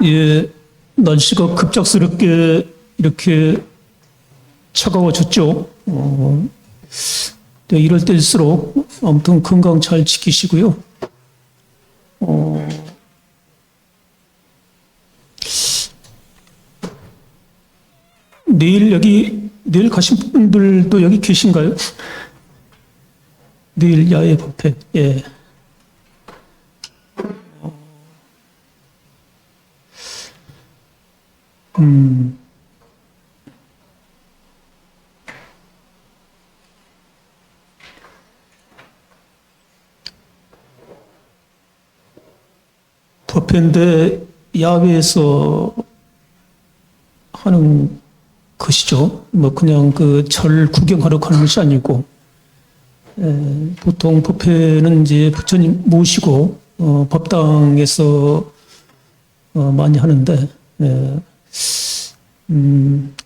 예, 날씨가 급작스럽게 이렇게 차가워졌죠. 네, 이럴 때일수록 아무튼 건강 잘 지키시고요. 내일 가신 분들도 여기 계신가요? 내일 야외 법회, 예. 법회인데 야외에서 하는 것이죠. 뭐 그냥 그 절 구경하러 가는 것이 아니고, 보통 법회는 이제 부처님 모시고 법당에서 많이 하는데,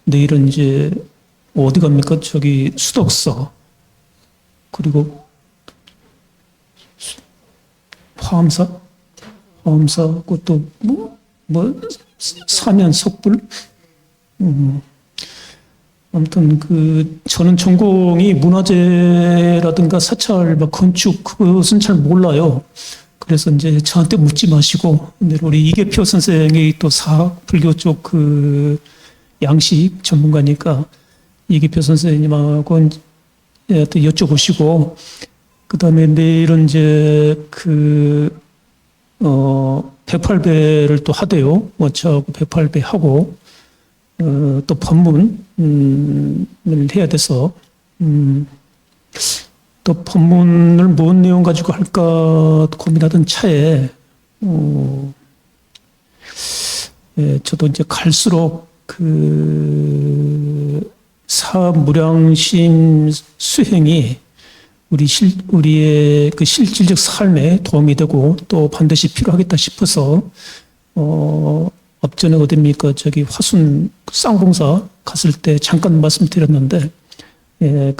내일은 이제 어디 갑니까? 저기 수덕사 그리고 화엄사, 그것도 뭐 사면 석불. 아무튼 저는 전공이 문화재라든가 사찰, 막 건축 그것은 잘 몰라요. 그래서 이제 저한테 묻지 마시고, 근데 우리 이계표 선생이 또 사학 불교 쪽 양식 전문가니까 이계표 선생님하고 또 여쭤보시고, 그 다음에 내일은 이제 108배를 또 하대요. 원차하고 108배 하고, 또 법문을 해야 돼서, 또 법문을 뭔 내용 가지고 할까 고민하던 차에, 저도 이제 갈수록 사무량심 수행이 우리의 실질적 삶에 도움이 되고 또 반드시 필요하겠다 싶어서, 업전에 어딥니까? 저기 화순 쌍봉사 갔을 때 잠깐 말씀드렸는데,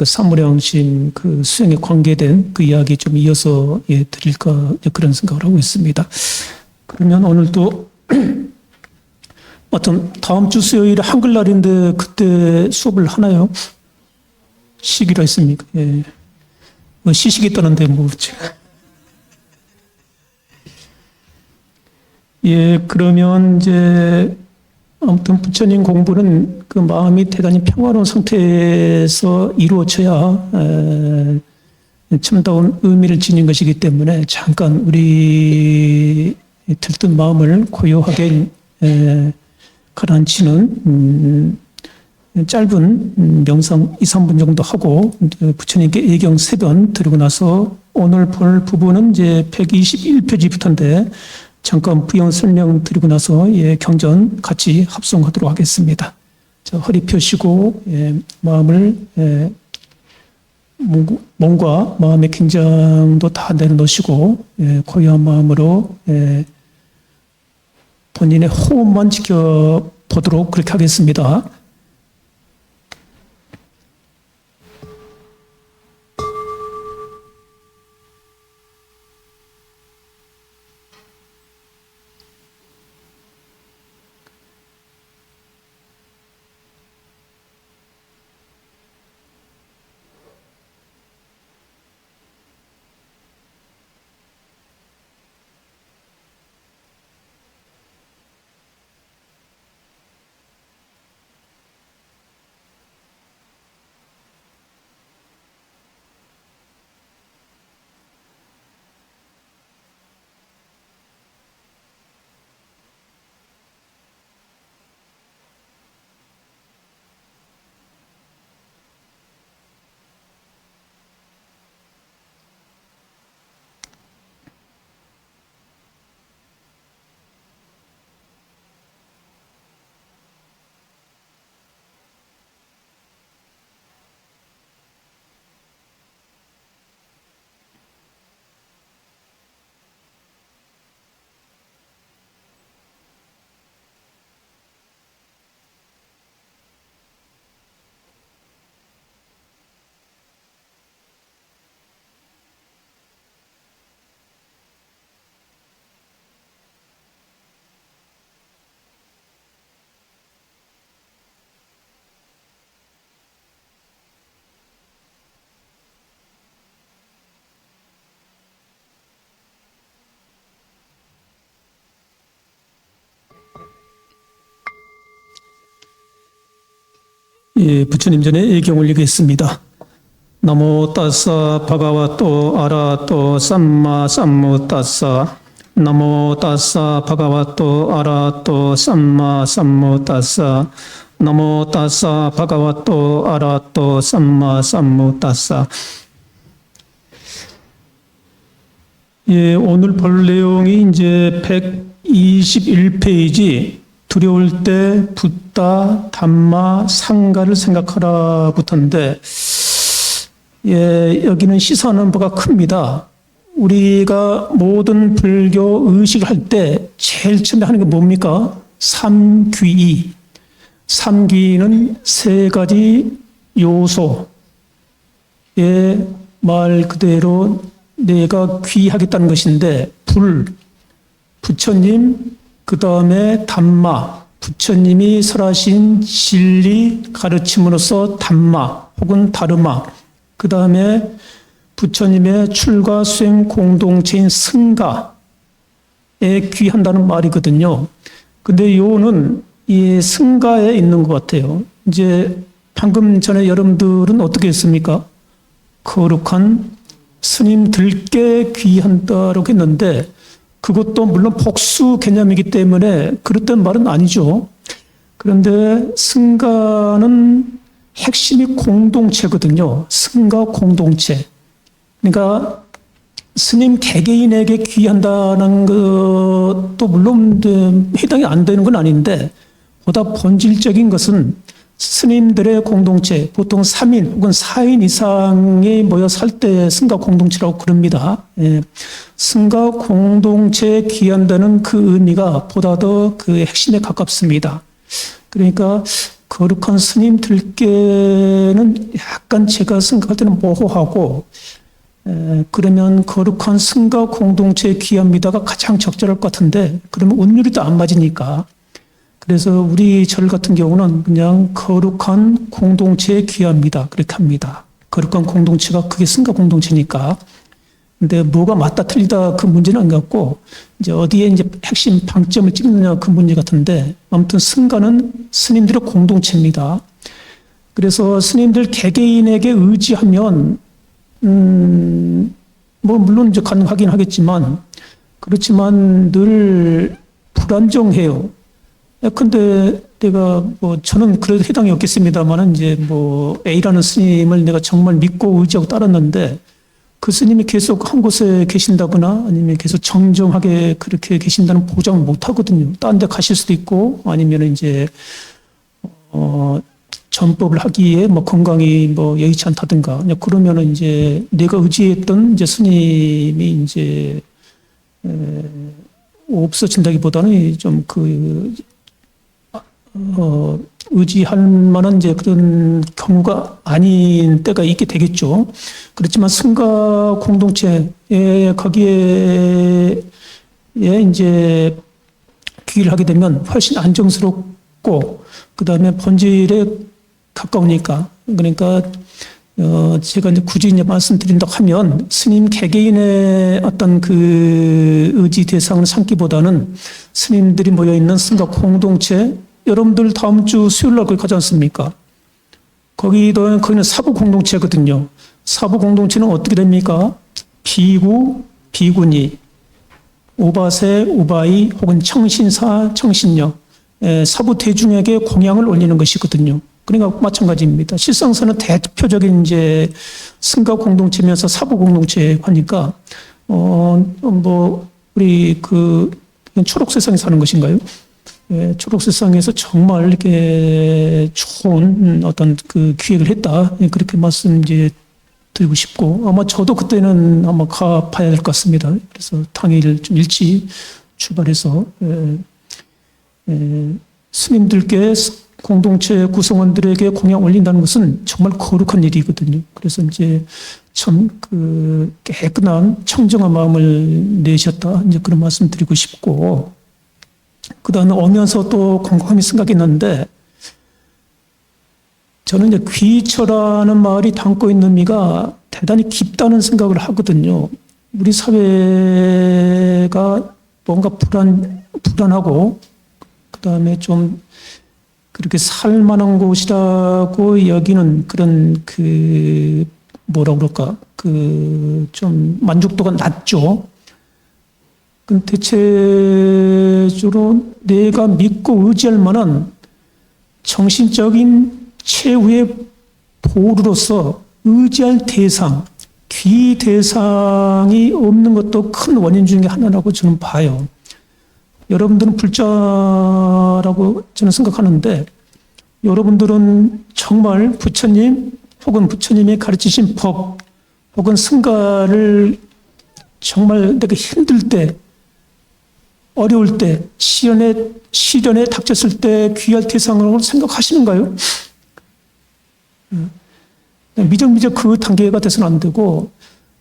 사무량심 수행에 관계된 이야기 좀 이어서 드릴까 그런 생각을 하고 있습니다. 그러면 오늘도 다음 주 수요일에 한글날인데 그때 수업을 하나요? 쉬기로 했습니까? 예. 뭐 쉬시겠다는데 뭐 제가. 예, 그러면 이제 아무튼 부처님 공부는 마음이 대단히 평화로운 상태에서 이루어져야 참다운 의미를 지닌 것이기 때문에 잠깐 우리 들뜬 마음을 고요하게 가라앉히는 짧은 명상 2, 3분 정도 하고 부처님께 예경 3번 드리고 나서 오늘 볼 부분은 이제 121페이지부터인데 잠깐 부연 설명 드리고 나서 경전 같이 합송하도록 하겠습니다. 자, 허리 펴시고 마음을 몸과 마음의 긴장도 다 내려놓으시고 고요한 마음으로 본인의 호흡만 지켜보도록 그렇게 하겠습니다. 예, 부처님 전에 애경 올리겠습니다. 나모 따사 바가와또 아라또 삼마 삼무 따사 나모 따사 바가와또 아라또 삼마 삼무 따사 나모 따사 바가와또 아라또 삼마 삼무 따사. 예, 오늘 볼 내용이 이제 121페이지 두려울 때 붓다 담마 상가를 생각하라부터인데, 예, 여기는 시사하는 바가 큽니다. 우리가 모든 불교 의식을 할 때 제일 처음에 하는 게 뭡니까? 삼귀. 삼귀는 세 가지 요소에 말 그대로 내가 귀하겠다는 것인데, 불, 부처님, 그 다음에 담마, 부처님이 설하신 진리 가르침으로서 담마 혹은 다르마, 그 다음에 부처님의 출가 수행 공동체인 승가에 귀한다는 말이거든요. 근데 요는 이 승가에 있는 것 같아요. 이제 방금 전에 여러분들은 어떻게 했습니까? 거룩한 스님들께 귀한다라고 했는데, 그것도 물론 복수 개념이기 때문에 그렇단 말은 아니죠. 그런데 승가는 핵심이 공동체거든요. 승가 공동체. 그러니까 스님 개개인에게 귀한다는 것도 물론 해당이 안 되는 건 아닌데, 보다 본질적인 것은 스님들의 공동체, 보통 3인 혹은 4인 이상이 모여 살 때 승가 공동체라고 그럽니다. 예. 승가 공동체에 귀한다는 그 의미가 보다 더 그 핵심에 가깝습니다. 그러니까 거룩한 스님들께는 약간 제가 생각할 때는 모호하고, 그러면 거룩한 승가 공동체에 귀합니다가 가장 적절할 것 같은데, 그러면 운율이 또 안 맞으니까. 그래서 우리 절 같은 경우는 그냥 거룩한 공동체에 귀합니다. 그렇게 합니다. 거룩한 공동체가 그게 승가 공동체니까. 근데 뭐가 맞다 틀리다 그 문제는 안 같고, 이제 어디에 이제 핵심 방점을 찍느냐 그 문제 같은데, 아무튼 승가는 스님들의 공동체입니다. 그래서 스님들 개개인에게 의지하면, 뭐 물론 이제 가능하긴 하겠지만, 그렇지만 늘 불안정해요. 근데 내가 뭐 저는 그래도 해당이 없겠습니다만은 이제 뭐 A라는 스님을 내가 정말 믿고 의지하고 따랐는데, 그 스님이 계속 한 곳에 계신다거나 아니면 계속 정정하게 그렇게 계신다는 보장을 못 하거든요. 딴 데 가실 수도 있고, 아니면 이제 전법을 하기에 뭐 건강이 뭐 여의치 않다든가, 그러면은 이제 내가 의지했던 이제 스님이 이제 없어진다기보다는 좀 의지할 만한 이제 그런 경우가 아닌 때가 있게 되겠죠. 그렇지만 승가 공동체에 거기에 이제 귀를 하게 되면 훨씬 안정스럽고, 그 다음에 본질에 가까우니까. 그러니까 제가 이제 굳이 이제 말씀드린다고 하면, 스님 개개인의 어떤 그 의지 대상을 삼기보다는 스님들이 모여 있는 승가 공동체, 여러분들 다음 주 수요일 날 거기 가지 않습니까? 거기는 사부 공동체거든요. 사부 공동체는 어떻게 됩니까? 비구, 비구니, 우바세, 우바이 혹은 청신사, 청신녀, 사부 대중에게 공양을 올리는 것이거든요. 그러니까 마찬가지입니다. 실상서는 대표적인 이제 승가 공동체면서 사부 공동체 하니까, 뭐 우리 초록 세상에 사는 것인가요? 예, 초록 세상에서 정말 이렇게 좋은 어떤 그 기획을 했다. 예, 그렇게 말씀 이제 드리고 싶고, 아마 저도 그때는 아마 가봐야 될 것 같습니다. 그래서 당일 좀 일찍 출발해서, 스님들께 공동체 구성원들에게 공양 올린다는 것은 정말 거룩한 일이거든요. 그래서 이제 참 깨끗한 청정한 마음을 내셨다. 이제 그런 말씀 드리고 싶고, 그 다음에 오면서 또 곰곰이 생각했는데, 저는 이제 귀처라는 말이 담고 있는 의미가 대단히 깊다는 생각을 하거든요. 우리 사회가 뭔가 불안하고, 그 다음에 좀 그렇게 살만한 곳이라고 여기는 그런 뭐라 그럴까, 좀 만족도가 낮죠. 대체적으로 내가 믿고 의지할 만한 정신적인 최후의 보루로서 의지할 대상, 귀 대상이 없는 것도 큰 원인 중에 하나라고 저는 봐요. 여러분들은 불자라고 저는 생각하는데, 여러분들은 정말 부처님 혹은 부처님이 가르치신 법 혹은 승가를 정말 내가 힘들 때, 어려울 때, 시련에 닥쳤을 때 귀할 대상으로 생각하시는가요? 미적미적 그 단계가 돼서는 안 되고,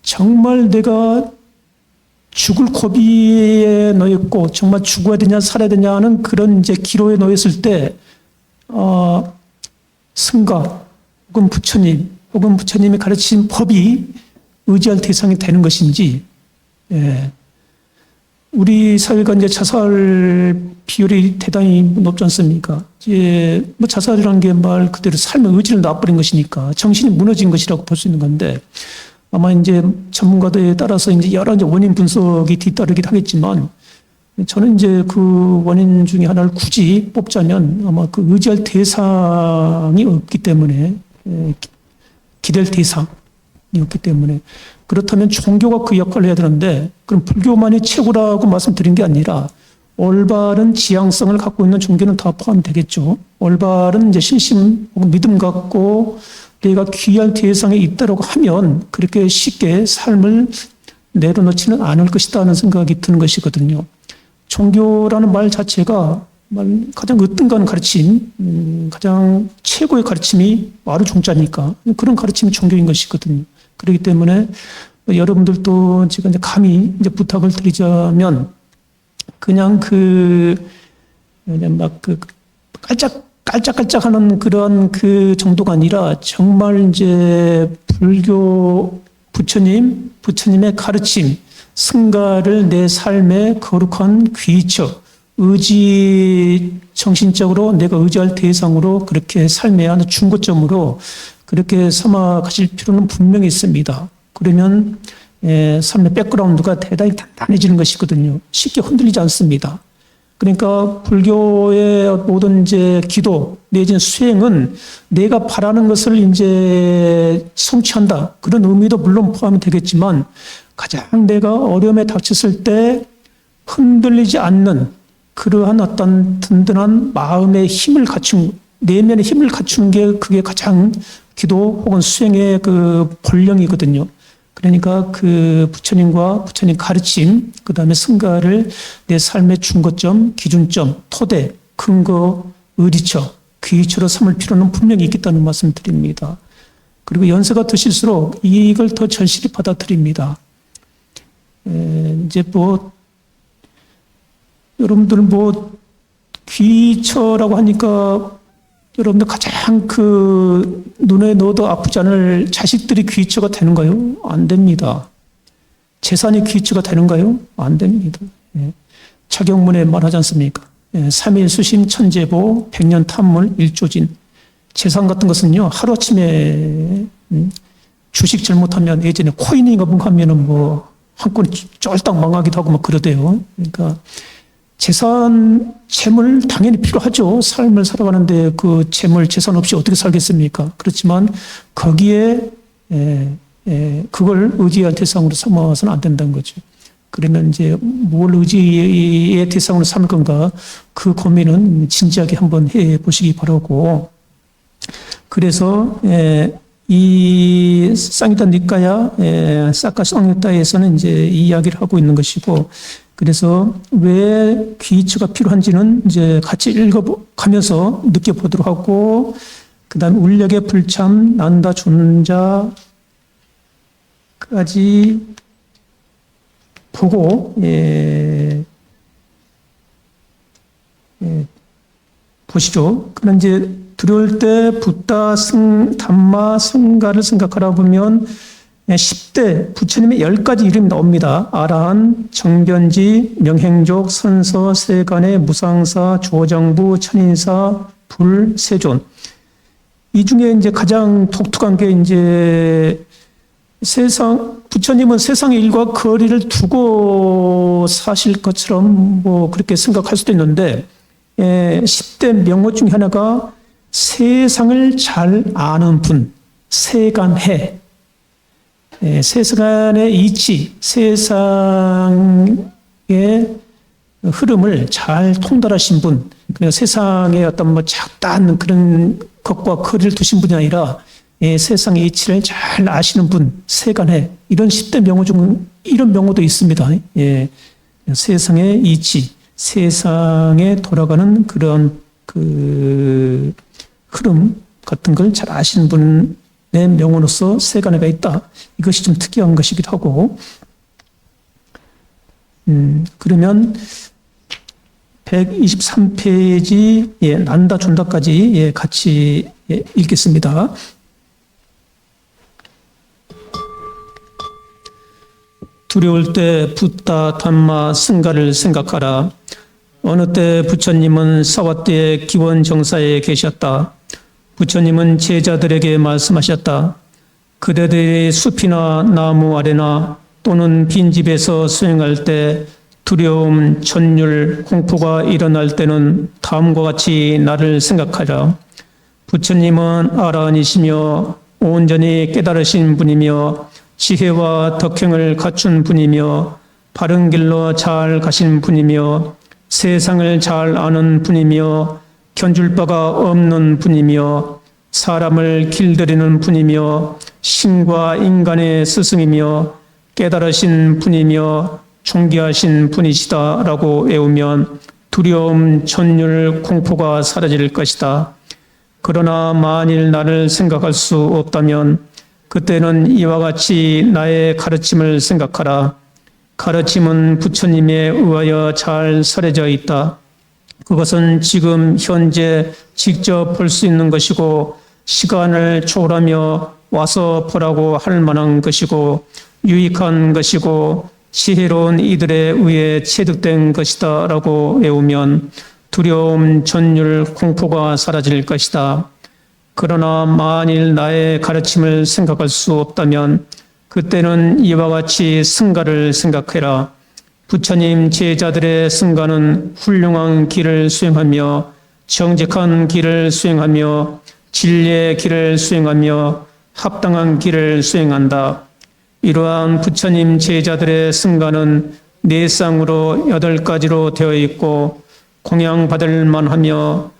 정말 내가 죽을 고비에 놓였고 정말 죽어야 되냐 살아야 되냐 하는 그런 이제 기로에 놓였을 때 승가 혹은 부처님 혹은 부처님이 가르친 법이 의지할 대상이 되는 것인지, 우리 사회가 이제 자살 비율이 대단히 높지 않습니까? 이제 뭐 자살이라는 게 말 그대로 삶의 의지를 놔버린 것이니까 정신이 무너진 것이라고 볼 수 있는 건데, 아마 이제 전문가들에 따라서 이제 여러 이제 원인 분석이 뒤따르긴 하겠지만, 저는 이제 그 원인 중에 하나를 굳이 뽑자면 아마 그 의지할 대상이 없기 때문에, 기댈 대상이 없기 때문에, 그렇다면 종교가 그 역할을 해야 되는데, 그럼 불교만이 최고라고 말씀드린 게 아니라 올바른 지향성을 갖고 있는 종교는 다 포함되겠죠. 올바른 이제 신심 혹은 믿음 갖고 내가 귀할 대상에 있다라고 하면 그렇게 쉽게 삶을 내려놓지는 않을 것이다 하는 생각이 드는 것이거든요. 종교라는 말 자체가 가장 으뜸간 가르침, 가장 최고의 가르침이 바로 종자니까 그런 가르침이 종교인 것이거든요. 그렇기 때문에 여러분들도 제가 이제 감히 이제 부탁을 드리자면, 그냥 깔짝깔짝하는 그런 그 정도가 아니라 정말 이제 불교 부처님의 가르침, 승가를 내 삶의 거룩한 귀처, 의지, 정신적으로 내가 의지할 대상으로 그렇게 삶의 하는 중고점으로 그렇게 삼아 가실 필요는 분명히 있습니다. 그러면 삶의 백그라운드가 대단히 단단해지는 것이거든요. 쉽게 흔들리지 않습니다. 그러니까 불교의 모든 이제 기도 내지는 수행은 내가 바라는 것을 이제 성취한다, 그런 의미도 물론 포함이 되겠지만, 가장 내가 어려움에 닥쳤을 때 흔들리지 않는 그러한 어떤 든든한 마음의 힘을 갖춘, 내면의 힘을 갖추는 게 그게 가장 기도 혹은 수행의 그 본령이거든요. 그러니까 그 부처님과 부처님 가르침, 그 다음에 승가를 내 삶의 중거점, 기준점, 토대, 근거, 의리처, 귀처로 삼을 필요는 분명히 있겠다는 말씀 드립니다. 그리고 연세가 드실수록 이걸 더 절실히 받아들입니다. 이제 여러분들 귀처라고 하니까 여러분들 가장 눈에 넣어도 아프지 않을 자식들이 귀처가 되는가요? 안 됩니다. 재산이 귀처가 되는가요? 안 됩니다. 차경문에 말하지 않습니까? 삼일수심 천재보 백년 탐물 일조진. 재산 같은 것은요, 하루아침에 주식 잘못하면, 예전에 코인인가 뭔가 하면은 한 건이 쫄딱 망하기도 하고 그러대요. 그러니까 재물 당연히 필요하죠. 삶을 살아가는데 그 재산 없이 어떻게 살겠습니까? 그렇지만 거기에 그걸 의지의 대상으로 삼아서는 안 된다는 거죠. 그러면 이제 뭘 의지의 대상으로 삼을 건가, 그 고민은 진지하게 한번 해 보시기 바라고, 그래서 이 쌍유타 니까야 사카 쌍유타에서는 이제 이 이야기를 하고 있는 것이고, 그래서 왜 귀처가 필요한지는 이제 같이 읽어가면서 느껴보도록 하고, 그 다음 울력의 불참, 난다 존자까지 보고, 보시죠. 그럼 이제 들어올 때 붓다, 담마, 승가를 생각하라 보면 10대 부처님의 10가지 이름이 나옵니다. 아라한, 정변지, 명행족, 선서, 세간의, 무상사, 조정부, 천인사, 불, 세존. 이 중에 이제 가장 독특한 게 이제 부처님은 세상의 일과 거리를 두고 사실 것처럼 뭐 그렇게 생각할 수도 있는데, 10대 명호 중에 하나가 세상을 잘 아는 분, 세간해. 세상의 이치, 세상의 흐름을 잘 통달하신 분, 그러니까 세상의 어떤 뭐 작다한 그런 것과 거리를 두신 분이 아니라 세상의 이치를 잘 아시는 분, 세간해. 이런 10대 명호 중 이런 명호도 있습니다. 세상의 이치, 세상에 돌아가는 그런 그 흐름 같은 걸 잘 아시는 분의 명호로서 세간해가 있다. 이것이 좀 특이한 것이기도 하고, 그러면 123페이지 난다 준다까지 같이 읽겠습니다. 두려울 때 붓다 단마 승가를 생각하라. 어느 때 부처님은 사와띠의 기원 정사에 계셨다. 부처님은 제자들에게 말씀하셨다. 그대들이 숲이나 나무 아래나 또는 빈집에서 수행할 때 두려움, 전율, 공포가 일어날 때는 다음과 같이 나를 생각하라. 부처님은 아라한이시며 온전히 깨달으신 분이며 지혜와 덕행을 갖춘 분이며 바른 길로 잘 가신 분이며 세상을 잘 아는 분이며 견줄 바가 없는 분이며 사람을 길들이는 분이며 신과 인간의 스승이며 깨달으신 분이며 존귀하신 분이시다라고 외우면 두려움, 전율, 공포가 사라질 것이다. 그러나 만일 나를 생각할 수 없다면 그때는 이와 같이 나의 가르침을 생각하라. 가르침은 부처님에 의하여 잘 설해져 있다. 그것은 지금 현재 직접 볼 수 있는 것이고 시간을 초월하며 와서 보라고 할 만한 것이고 유익한 것이고 지혜로운 이들에 의해 체득된 것이다 라고 외우면 두려움, 전율, 공포가 사라질 것이다. 그러나 만일 나의 가르침을 생각할 수 없다면 그때는 이와 같이 승가를 생각해라. 부처님 제자들의 승가는 훌륭한 길을 수행하며 정직한 길을 수행하며 진리의 길을 수행하며 합당한 길을 수행한다. 이러한 부처님 제자들의 승가는 네 쌍으로 8가지로 되어 있고 공양받을 만하며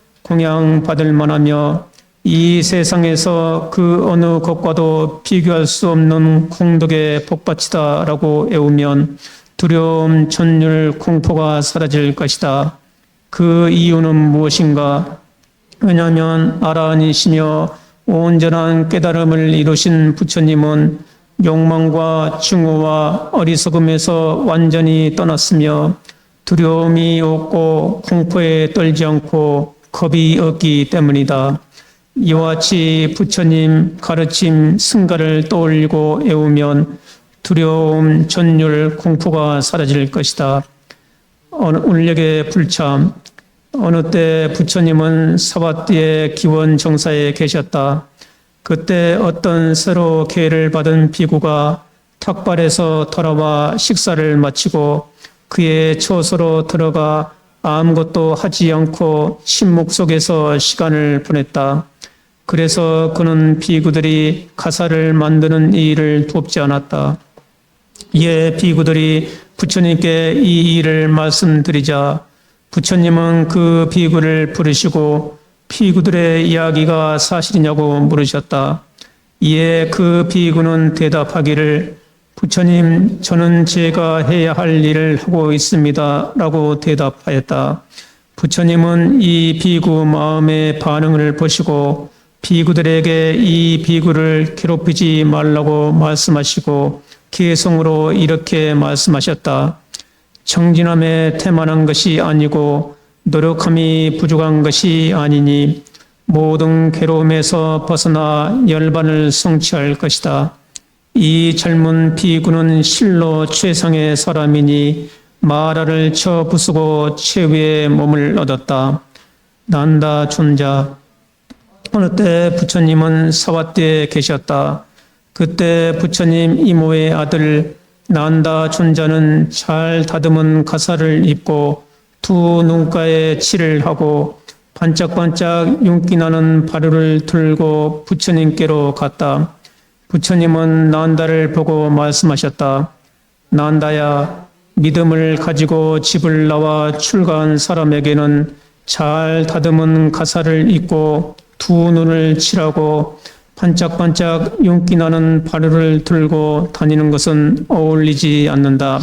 이 세상에서 그 어느 것과도 비교할 수 없는 공덕의 복받치다라고 외우면 두려움, 전율, 공포가 사라질 것이다. 그 이유는 무엇인가? 왜냐하면 아라한이시며 온전한 깨달음을 이루신 부처님은 욕망과 증오와 어리석음에서 완전히 떠났으며 두려움이 없고 공포에 떨지 않고 겁이 없기 때문이다. 이와 같이 부처님 가르침 승가를 떠올리고 외우면 두려움, 전율, 공포가 사라질 것이다. 울력의 불참. 어느 때 부처님은 사와띠의 기원 정사에 계셨다. 그때 어떤 새로 계를 받은 비구가 탁발에서 돌아와 식사를 마치고 그의 처소로 들어가 아무것도 하지 않고 침묵 속에서 시간을 보냈다. 그래서 그는 비구들이 가사를 만드는 일을 돕지 않았다. 이에 비구들이 부처님께 이 일을 말씀드리자 부처님은 그 비구를 부르시고 비구들의 이야기가 사실이냐고 물으셨다. 이에 그 비구는 대답하기를 부처님, 저는 제가 해야 할 일을 하고 있습니다 라고 대답하였다. 부처님은 이 비구 마음의 반응을 보시고 비구들에게 이 비구를 괴롭히지 말라고 말씀하시고 개성으로 이렇게 말씀하셨다. 정진함에 태만한 것이 아니고 노력함이 부족한 것이 아니니 모든 괴로움에서 벗어나 열반을 성취할 것이다. 이 젊은 비구는 실로 최상의 사람이니 마라를 쳐 부수고 최후의 몸을 얻었다. 난다 존자. 어느 때 부처님은 사화때에 계셨다. 그때 부처님 이모의 아들 난다 존자는 잘 다듬은 가사를 입고 두 눈가에 칠을 하고 반짝반짝 윤기나는 바루를 들고 부처님께로 갔다. 부처님은 난다를 보고 말씀하셨다. 난다야, 믿음을 가지고 집을 나와 출가한 사람에게는 잘 다듬은 가사를 입고 두 눈을 칠하고 반짝반짝 윤기나는 바루를 들고 다니는 것은 어울리지 않는다.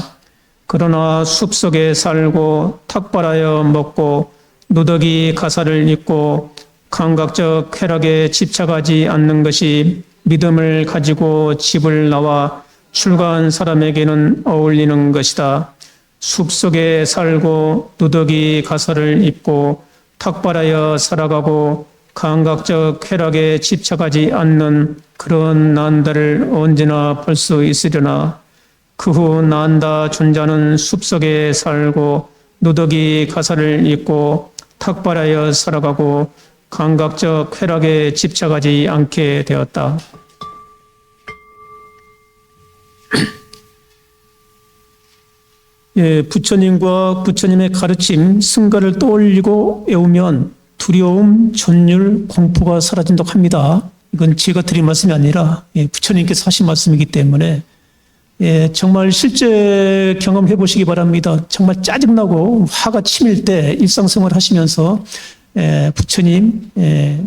그러나 숲속에 살고 탁발하여 먹고 누더기 가사를 입고 감각적 쾌락에 집착하지 않는 것이 믿음을 가지고 집을 나와 출가한 사람에게는 어울리는 것이다. 숲속에 살고 누더기 가사를 입고 탁발하여 살아가고 감각적 쾌락에 집착하지 않는 그런 난다를 언제나 볼 수 있으려나 그 후 난다 존자는 숲속에 살고 누더기 가사를 입고 탁발하여 살아가고 감각적 쾌락에 집착하지 않게 되었다. 예, 부처님과 부처님의 가르침, 승가를 떠올리고 외우면 두려움, 전율, 공포가 사라진다고 합니다. 이건 제가 드린 말씀이 아니라 부처님께서 하신 말씀이기 때문에 정말 실제 경험해 보시기 바랍니다. 정말 짜증나고 화가 치밀 때 일상생활 하시면서 부처님,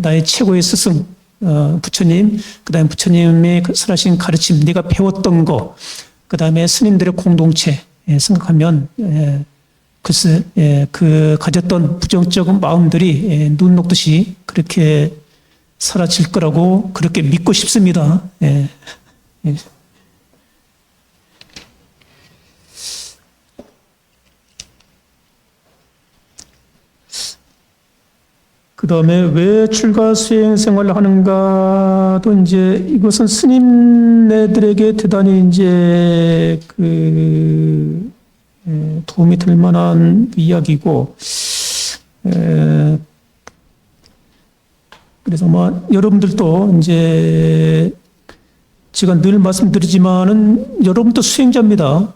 나의 최고의 스승, 부처님, 그 다음에 부처님의 설하신 가르침, 내가 배웠던 거, 그 다음에 스님들의 공동체 생각하면 글쎄 그 가졌던 부정적인 마음들이 눈 녹듯이 그렇게 사라질 거라고 그렇게 믿고 싶습니다. 그 다음에 왜 출가 수행 생활을 하는가도 이제 이것은 스님네들에게 대단히 이제 도움이 될 만한 이야기고, 그래서 여러분들도 이제 제가 늘 말씀드리지만은 여러분도 수행자입니다.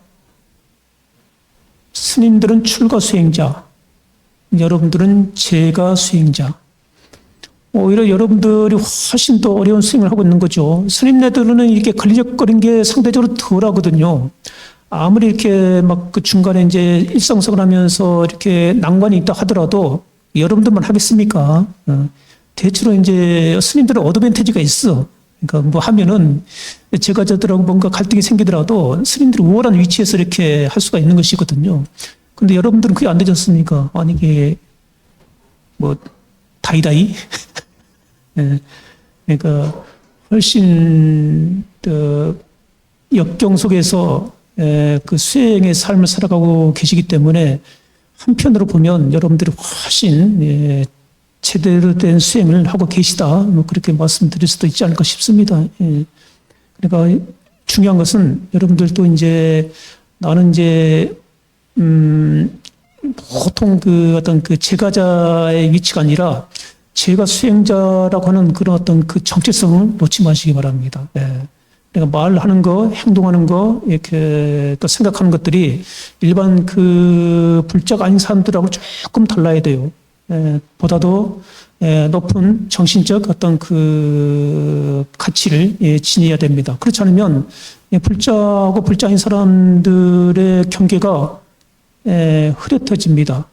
스님들은 출가 수행자. 여러분들은 제가 수행자. 오히려 여러분들이 훨씬 더 어려운 수행을 하고 있는 거죠. 스님네들은 이렇게 걸리적거린 게 상대적으로 덜 하거든요. 아무리 이렇게 막 그 중간에 이제 일상생활 하면서 이렇게 난관이 있다 하더라도 여러분들만 하겠습니까? 대체로 이제 스님들은 어드밴티지가 있어. 그러니까 뭐 하면은 제가 저들하고 뭔가 갈등이 생기더라도 스님들이 우월한 위치에서 이렇게 할 수가 있는 것이거든요. 근데 여러분들은 그게 안 되지 않습니까? 아니, 이게, 다이다이? 그러니까, 훨씬, 역경 속에서, 그 수행의 삶을 살아가고 계시기 때문에, 한편으로 보면 여러분들이 훨씬, 제대로 된 수행을 하고 계시다. 그렇게 말씀드릴 수도 있지 않을까 싶습니다. 그러니까, 중요한 것은 여러분들도 이제, 나는 이제, 보통 그 어떤 그 제가자의 위치가 아니라 제가 수행자라고 하는 그런 어떤 그 정체성을 놓지 마시기 바랍니다. 그러니까 말하는 거, 행동하는 거, 이렇게 또 생각하는 것들이 일반 그 불자가 아닌 사람들하고 조금 달라야 돼요. 보다도 높은 정신적 어떤 그 가치를 지녀야 됩니다. 그렇지 않으면 불자하고 불자 아닌 사람들의 경계가 흐릿해집니다.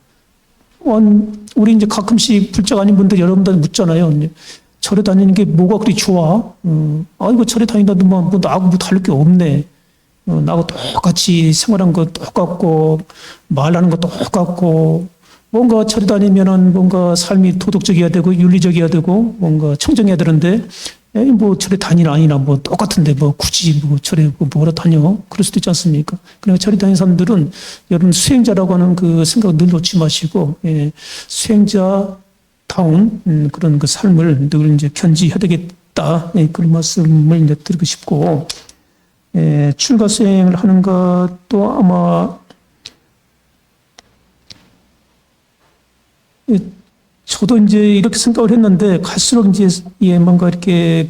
우리 이제 가끔씩 불자가 아닌 분들이 여러분들 묻잖아요. 절에 다니는 게 뭐가 그리 좋아? 아이고, 절에 다닌다도 뭐 나하고 뭐 다를 게 없네. 나하고 똑같이 생활한 거 똑같고, 말하는 거 똑같고, 뭔가 절에 다니면은 뭔가 삶이 도덕적이어야 되고, 윤리적이어야 되고, 뭔가 청정해야 되는데, 뭐 절에 다니나 아니나 뭐 똑같은데 뭐 굳이 뭐 절에 뭐하러 다녀? 그럴 수도 있지 않습니까? 그러니까 절에 다니는 사람들은 여러분 수행자라고 하는 그 생각을 늘 놓지 마시고 수행자다운 그런 그 삶을 늘 이제 견지해야 되겠다. 그런 말씀을 이제 드리고 싶고, 출가 수행을 하는 것도 아마 저도 이제 이렇게 생각을 했는데 갈수록 이제 뭔가 이렇게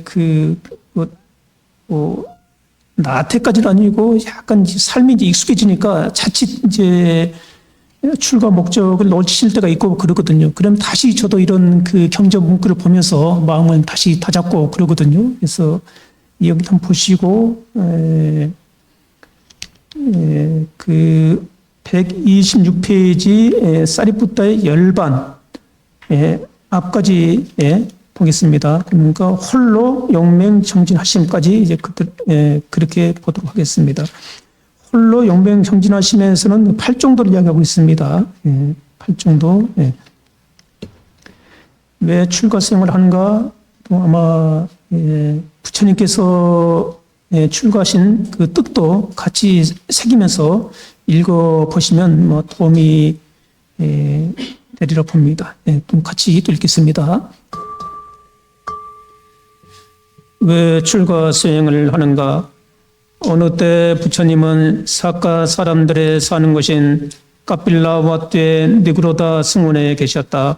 나태까지는 아니고 약간 이제 삶이 이제 익숙해지니까 자칫 이제 출가 목적을 놓칠 때가 있고 그러거든요. 그럼 다시 저도 이런 경전 문구를 보면서 마음을 다시 다잡고 그러거든요. 그래서 여기 한번 보시고 126페이지 사리푸타의 열반 앞까지 보겠습니다. 그러니까 홀로 용맹정진하심까지 이제 그렇게 보도록 하겠습니다. 홀로 용맹정진하심에서는 8정도를 이야기하고 있습니다. 8정도. 왜 출가수행을 하는가? 또 아마 부처님께서 출가하신 그 뜻도 같이 새기면서 읽어보시면 뭐 도움이 되리라 봅니다. 좀 같이 또 읽겠습니다. 왜 출가 수행을 하는가? 어느 때 부처님은 사카 사람들의 사는 곳인 카필라와트의 니그로다 승원에 계셨다.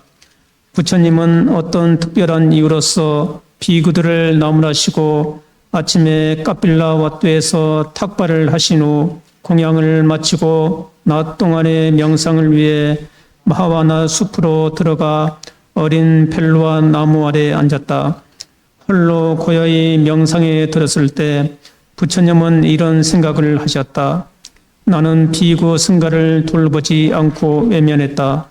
부처님은 어떤 특별한 이유로서 비구들을 나무라시고 아침에 카필라와트에서 탁발을 하신 후 공양을 마치고 낮 동안의 명상을 위해 마하와나 숲으로 들어가 어린 펠루아 나무 아래 앉았다. 홀로 고요히 명상에 들었을 때 부처님은 이런 생각을 하셨다. 나는 비구 승가를 돌보지 않고 외면했다.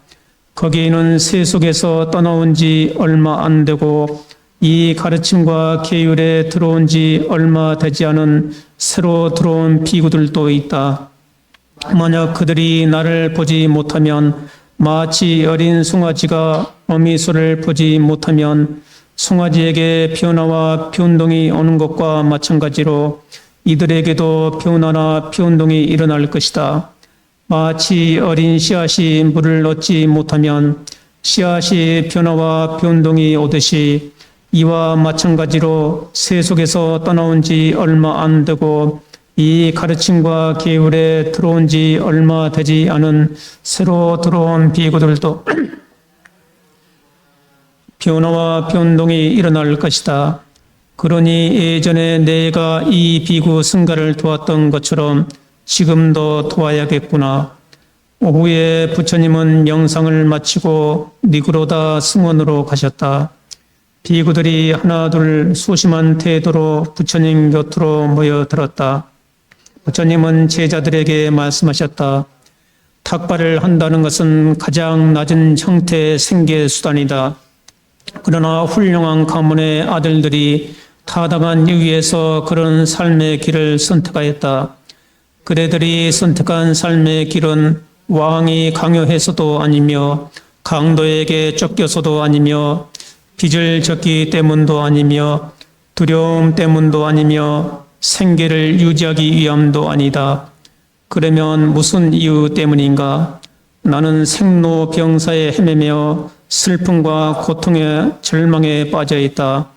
거기에는 세속에서 떠나온 지 얼마 안 되고 이 가르침과 계율에 들어온 지 얼마 되지 않은 새로 들어온 비구들도 있다. 만약 그들이 나를 보지 못하면 마치 어린 송아지가 어미소를 보지 못하면 송아지에게 변화와 변동이 오는 것과 마찬가지로 이들에게도 변화나 변동이 일어날 것이다. 마치 어린 씨앗이 물을 얻지 못하면 씨앗이 변화와 변동이 오듯이 이와 마찬가지로 세속에서 떠나온 지 얼마 안 되고 이 가르침과 계율에 들어온 지 얼마 되지 않은 새로 들어온 비구들도 변화와 변동이 일어날 것이다. 그러니 예전에 내가 이 비구 승가를 도왔던 것처럼 지금도 도와야겠구나. 오후에 부처님은 명상을 마치고 니그로다 승원으로 가셨다. 비구들이 하나둘 소심한 태도로 부처님 곁으로 모여들었다. 부처님은 제자들에게 말씀하셨다. 탁발을 한다는 것은 가장 낮은 형태의 생계수단이다. 그러나 훌륭한 가문의 아들들이 타당한 이유에서 그런 삶의 길을 선택하였다. 그대들이 선택한 삶의 길은 왕이 강요해서도 아니며 강도에게 쫓겨서도 아니며 빚을 졌기 때문도 아니며 두려움 때문도 아니며 생계를 유지하기 위함도 아니다. 그러면 무슨 이유 때문인가? 나는 생로병사에 헤매며 슬픔과 고통의 절망에 빠져 있다.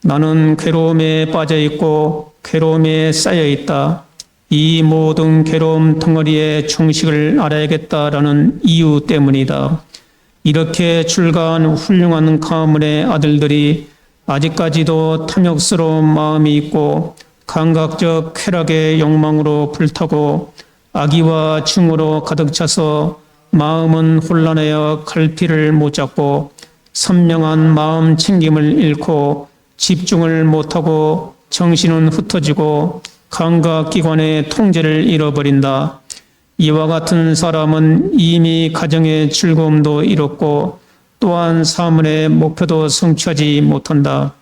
나는 괴로움에 빠져 있고 괴로움에 쌓여 있다. 이 모든 괴로움 덩어리의 종식을 알아야겠다라는 이유 때문이다. 이렇게 출가한 훌륭한 가문의 아들들이 아직까지도 탐욕스러운 마음이 있고 감각적 쾌락의 욕망으로 불타고 악의와 증오로 가득 차서 마음은 혼란하여 갈피를 못 잡고 선명한 마음 챙김을 잃고 집중을 못하고 정신은 흩어지고 감각기관의 통제를 잃어버린다. 이와 같은 사람은 이미 가정의 즐거움도 잃었고 또한 사문의 목표도 성취하지 못한다.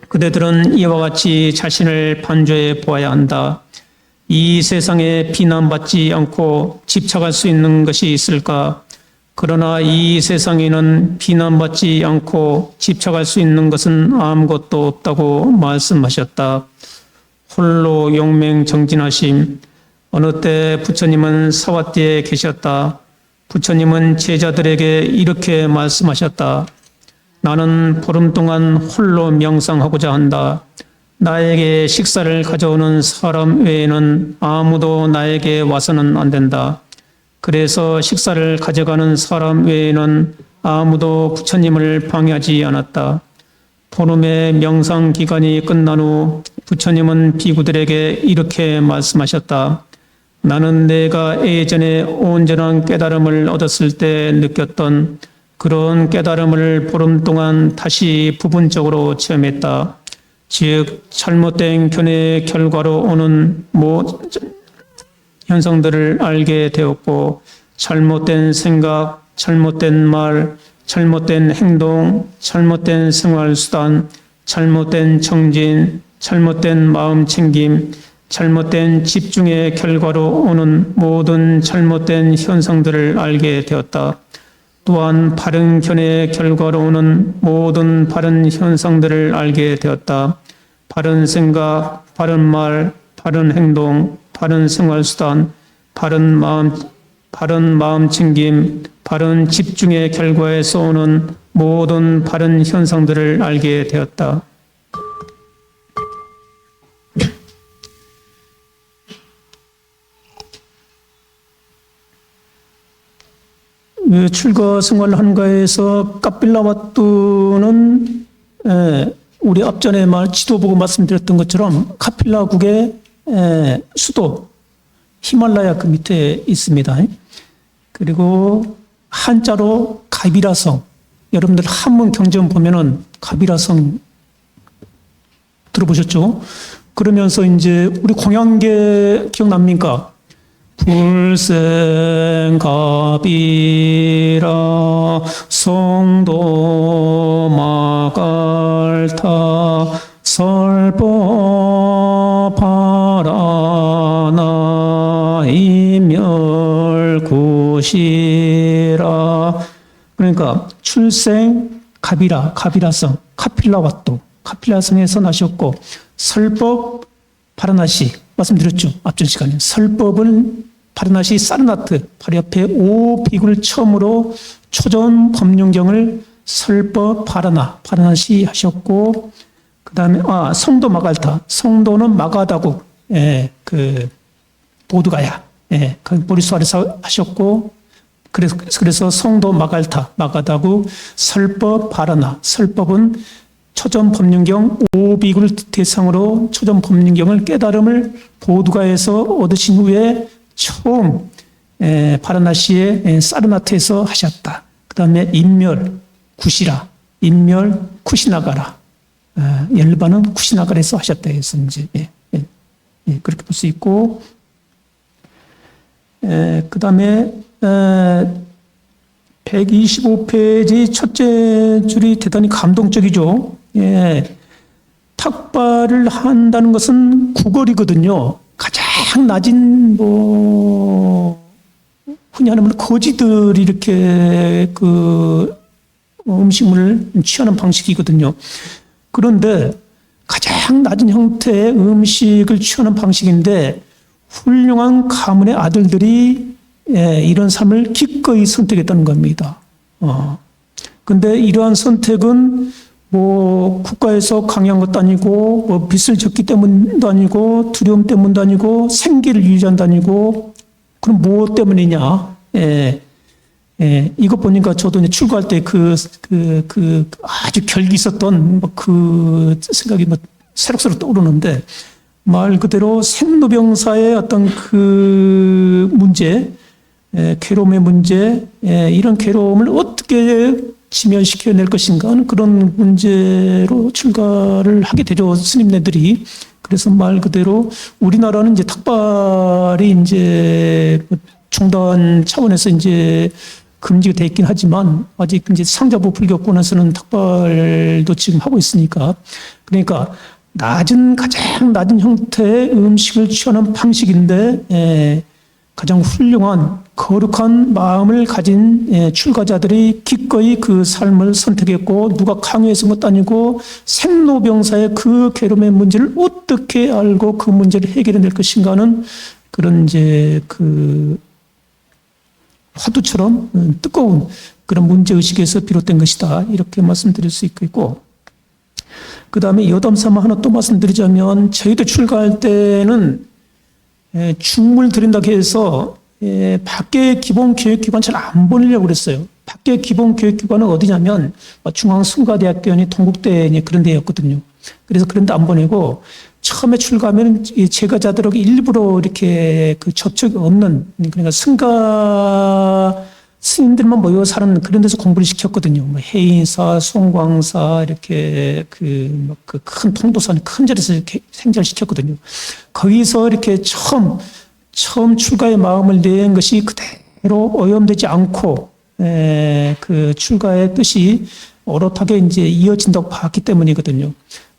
그대들은 이와 같이 자신을 반조해 보아야 한다. 이 세상에 비난받지 않고 집착할 수 있는 것이 있을까? 그러나 이 세상에는 비난받지 않고 집착할 수 있는 것은 아무것도 없다고 말씀하셨다. 홀로 용맹정진하심. 어느 때 부처님은 사와띠에 계셨다. 부처님은 제자들에게 이렇게 말씀하셨다. 나는 보름 동안 홀로 명상하고자 한다. 나에게 식사를 가져오는 사람 외에는 아무도 나에게 와서는 안 된다. 그래서 식사를 가져가는 사람 외에는 아무도 부처님을 방해하지 않았다. 보름의 명상 기간이 끝난 후 부처님은 비구들에게 이렇게 말씀하셨다. 나는 내가 예전에 온전한 깨달음을 얻었을 때 느꼈던 그런 깨달음을 보름 동안 다시 부분적으로 체험했다. 즉 잘못된 견해의 결과로 오는 현상들을 알게 되었고 잘못된 생각, 잘못된 말, 잘못된 행동, 잘못된 생활수단, 잘못된 정진, 잘못된 마음챙김, 잘못된 집중의 결과로 오는 모든 잘못된 현상들을 알게 되었다. 또한 바른 견해의 결과로 오는 모든 바른 현상들을 알게 되었다. 바른 생각, 바른 말, 바른 행동, 바른 생활수단, 바른 마음챙김, 바른 집중의 결과에서 오는 모든 바른 현상들을 알게 되었다. 출가 생활 한가에서 카필라와뚜는 우리 앞전에 지도 보고 말씀드렸던 것처럼 카필라국의 수도 히말라야 그 밑에 있습니다. 그리고 한자로 가비라성, 여러분들 한문 경전 보면은 가비라성 들어보셨죠? 그러면서 이제 우리 공양계 기억납니까? 불생가비라 성도 마갈타 설법하라나 이멸구시라. 그러니까 출생 가비라성 카필라와또 카필라성에서 나셨고 설법 파라나시 말씀드렸죠. 앞전 시간에 설법은 파라나시 사르나트 바로 옆에 오비구를 처음으로 초전 법륜경을 설법 파라나시 하셨고 그 다음에 성도 마갈타 성도는 마가다국 그 보드가야 그 보리수아에서 하셨고 그래서 성도 마가다국 설법 설법은 초전 법륜경 오비구를 대상으로 초전 법륜경을 깨달음을 보드가에서 얻으신 후에 처음 파라나시의 사르나트에서 하셨다. 그 다음에 인멸 쿠시나가라 열반은 쿠시나가라에서 하셨다 해서 이제 그렇게 볼 수 있고 그 다음에 125페이지 첫째 줄이 대단히 감동적이죠. 탁발을 한다는 것은 구걸이거든요. 가장 낮은 흔히 하는 거지들이 이렇게 그 음식물을 취하는 방식이거든요. 그런데 가장 낮은 형태의 음식을 취하는 방식인데 훌륭한 가문의 아들들이 이런 삶을 기꺼이 선택했다는 겁니다. 근데 이러한 선택은 국가에서 강요한 것도 아니고, 빚을 졌기 때문도 아니고, 두려움 때문도 아니고, 생계를 유지한도 아니고, 그럼 무엇 때문이냐? 이거 보니까 저도 이제 출가할 때 아주 결기 있었던 그 생각이 새록새록 떠오르는데, 말 그대로 생로병사의 어떤 그 문제, 괴로움의 문제, 이런 괴로움을 어떻게 지면시켜낼 것인가 하는 그런 문제로 출가를 하게 되죠, 스님네들이. 그래서 말 그대로 우리나라는 이제 탁발이 이제 종단 차원에서 이제 금지가 돼 있긴 하지만 아직 이제 상자부 불교권에서는 탁발도 지금 하고 있으니까. 그러니까 가장 낮은 형태의 음식을 취하는 방식인데, 가장 훌륭한 거룩한 마음을 가진 출가자들이 기꺼이 그 삶을 선택했고, 누가 강요해서 것도 아니고 생로병사의 그 괴로움의 문제를 어떻게 알고 그 문제를 해결해낼 것인가 하는 그런 이제 그 화두처럼 뜨거운 그런 문제의식에서 비롯된 것이다. 이렇게 말씀드릴 수 있고, 그 다음에 여담삼아 하나 또 말씀드리자면, 저희도 출가할 때는 중물 들인다고 해서 밖에 기본교육기관 잘 안 보내려고 그랬어요. 밖에 기본교육기관은 어디냐면 중앙순가대학교니 동국대 그런 데였거든요. 그래서 그런 데 안 보내고 처음에 출가하면 제가자들하고 일부러 이렇게 그 접촉이 없는, 그러니까 승가 스님들만 모여 사는 그런 데서 공부를 시켰거든요. 뭐 해인사, 송광사 이렇게 그 큰 통도사는 큰 자리에서 이렇게 생전을 시켰거든요. 거기서 이렇게 처음 출가의 마음을 낸 것이 그대로 오염되지 않고 그 출가의 뜻이 오롯하게 이제 이어진다고 봤기 때문이거든요.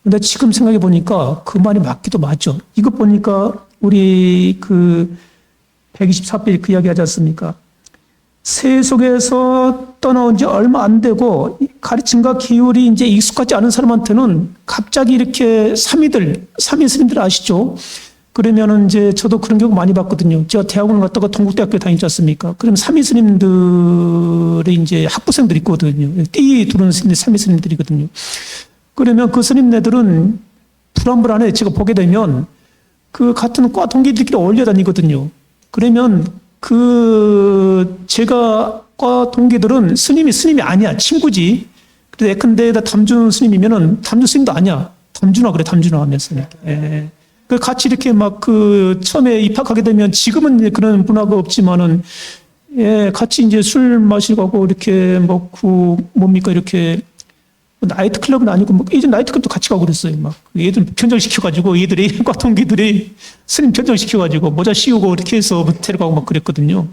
근데 지금 생각해 보니까 그 말이 맞기도 맞죠. 이것 보니까 우리 그 124페이지 그 이야기 하지 않습니까? 세속에서 떠나온 지 얼마 안 되고 가르침과 기율이 이제 익숙하지 않은 사람한테는 갑자기 이렇게 삼위 스님들 아시죠? 그러면은 이제 저도 그런 경우 많이 봤거든요. 제가 대학원을 갔다가 동국대학교 다니지 않습니까? 그럼 삼위 스님들이 이제 학부생들이 있거든요. 띠 두른 스님들 삼위 스님들이거든요. 그러면 그 스님네들은 불안불안해. 제가 보게 되면 그 같은 과 동기들끼리 어울려 다니거든요. 그러면 제가 과 동기들은 스님이 아니야. 친구지. 그래서 예컨대 담준 스님이면은 담준 스님도 아니야. 담준아 그래, 담준아 하면서. 그 같이 이렇게 막 처음에 입학하게 되면 지금은 그런 문화가 없지만은, 같이 이제 술 마시고 하고 이렇게 먹고 뭡니까 이렇게 나이트클럽은 아니고 뭐 예전 나이트클럽도 같이 가고 그랬어요. 막 얘들 변정시켜가지고 얘들이 과 동기들이 스님 변정시켜가지고 모자 씌우고 이렇게 해서 데려가고 막 그랬거든요.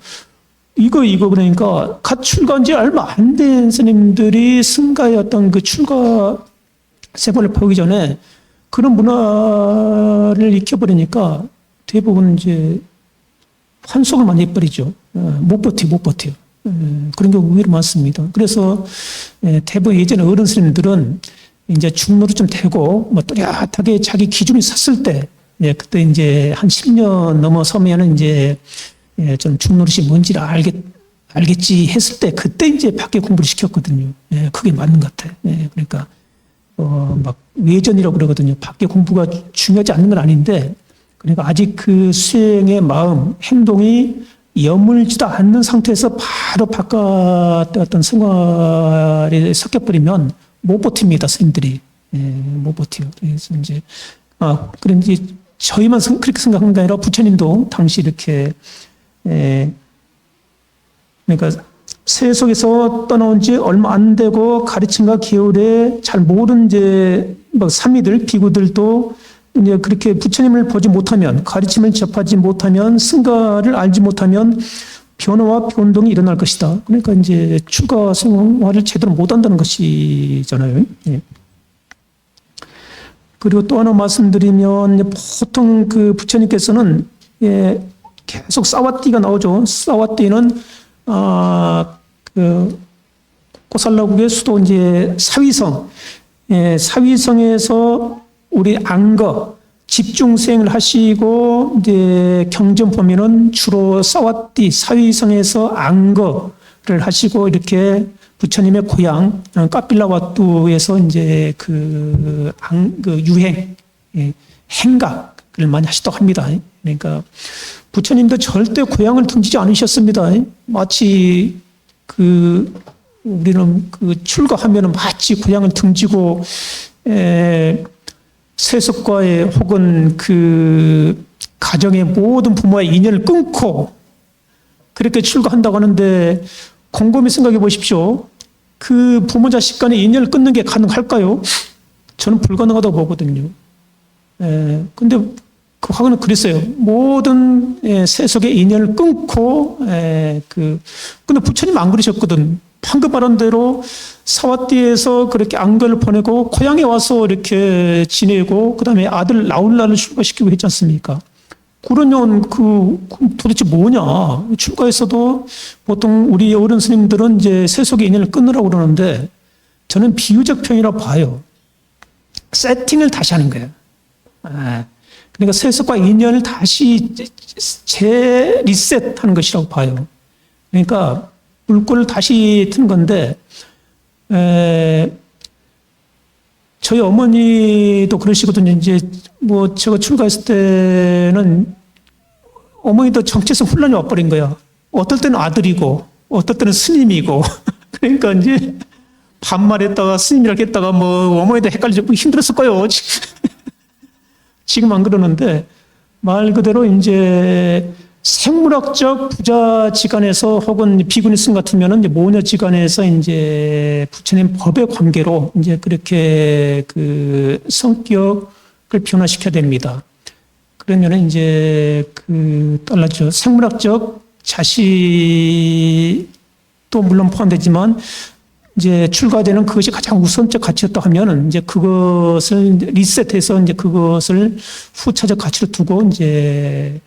이거 그러니까 갓 출가한 지 얼마 안 된 스님들이 승가의 어떤 그 출가 생활을 보기 전에 그런 문화를 익혀버리니까 대부분 이제 환속을 많이 해버리죠. 못 버텨. 그런 경우 의외로 많습니다. 그래서 대부분 예전에 어른 스님들은 이제 중노를 좀 되고 뭐 또렷하게 자기 기준이 섰을 때, 그때 이제 한 10년 넘어서면은 이제 좀 중노릇이 뭔지를 알겠지 했을 때 그때 이제 밖에 공부를 시켰거든요. 그게 맞는 것 같아요. 그러니까 막 외전이라고 그러거든요. 밖에 공부가 중요하지 않는 건 아닌데, 그러니까 아직 그 수행의 마음, 행동이 여물지도 않는 상태에서 바로 바깥의 어떤 생활에 섞여버리면 못 버팁니다, 스님들이. 못 버텨요. 그래서 이제, 그런지 저희만 그렇게 생각한 게 아니라 부처님도 당시 이렇게, 그러니까 세속에서 떠나온 지 얼마 안 되고 가르침과 계율에 잘 모르는 이제 뭐 삼위들, 비구들도 이제 그렇게 부처님을 보지 못하면, 가르침을 접하지 못하면, 승가를 알지 못하면 변화와 변동이 일어날 것이다. 그러니까 이제 출가 생활을 제대로 못한다는 것이잖아요. 그리고 또 하나 말씀드리면, 보통 그 부처님께서는 계속 사와띠가 나오죠. 사와띠는 그 고살라국의 수도 이제 사위성, 사위성에서 우리 안거 집중수행을 하시고 이제 경전 보면은 주로 사와띠 사위성에서 안거를 하시고 이렇게 부처님의 고향 까필라와뚜에서 이제 그 유행 행각을 많이 하시다고 합니다. 그러니까 부처님도 절대 고향을 등지지 않으셨습니다. 마치 우리는 출가하면은 마치 고향을 등지고 세속과의 혹은 가정의 모든 부모와의 인연을 끊고 그렇게 출가한다고 하는데, 곰곰이 생각해 보십시오. 그 부모 자식 간의 인연을 끊는 게 가능할까요? 저는 불가능하다고 보거든요. 근데 그 화가는 그랬어요. 모든 세속의 인연을 끊고 근데 부처님 안 그러셨거든. 방금 말한 대로 사와띠에서 그렇게 안가를 보내고 고향에 와서 이렇게 지내고 그다음에 아들 나홀라를 출가시키고 했지 않습니까? 그러면 도대체 뭐냐? 출가에서도 보통 우리 어른 스님들은 이제 세속의 인연을 끊으라고 그러는데, 저는 비유적 표현이라 봐요. 세팅을 다시 하는 거예요. 그러니까 세속과 인연을 다시 재리셋하는 것이라고 봐요. 그러니까 물꼬를 다시 트는 건데, 저희 어머니도 그러시거든요. 이제 뭐 제가 출가했을 때는 어머니도 정체성 혼란이 와버린 거야. 어떨 때는 아들이고, 어떨 때는 스님이고. 그러니까 이제 반말했다가 스님이라고 했다가 뭐 어머니도 헷갈리고 힘들었을 거예요. 지금 안 그러는데 말 그대로 이제 생물학적 부자지간에서 혹은 비구니슨 같으면은 이제 모녀지간에서 이제 부처님 법의 관계로 이제 그렇게 그 성격을 변화시켜야 됩니다. 그러면은 이제 그 달라져 생물학적 자식도 물론 포함되지만 이제 출가되는 그것이 가장 우선적 가치였다 하면은 이제 그것을 리셋해서 이제 그것을 후차적 가치로 두고 이제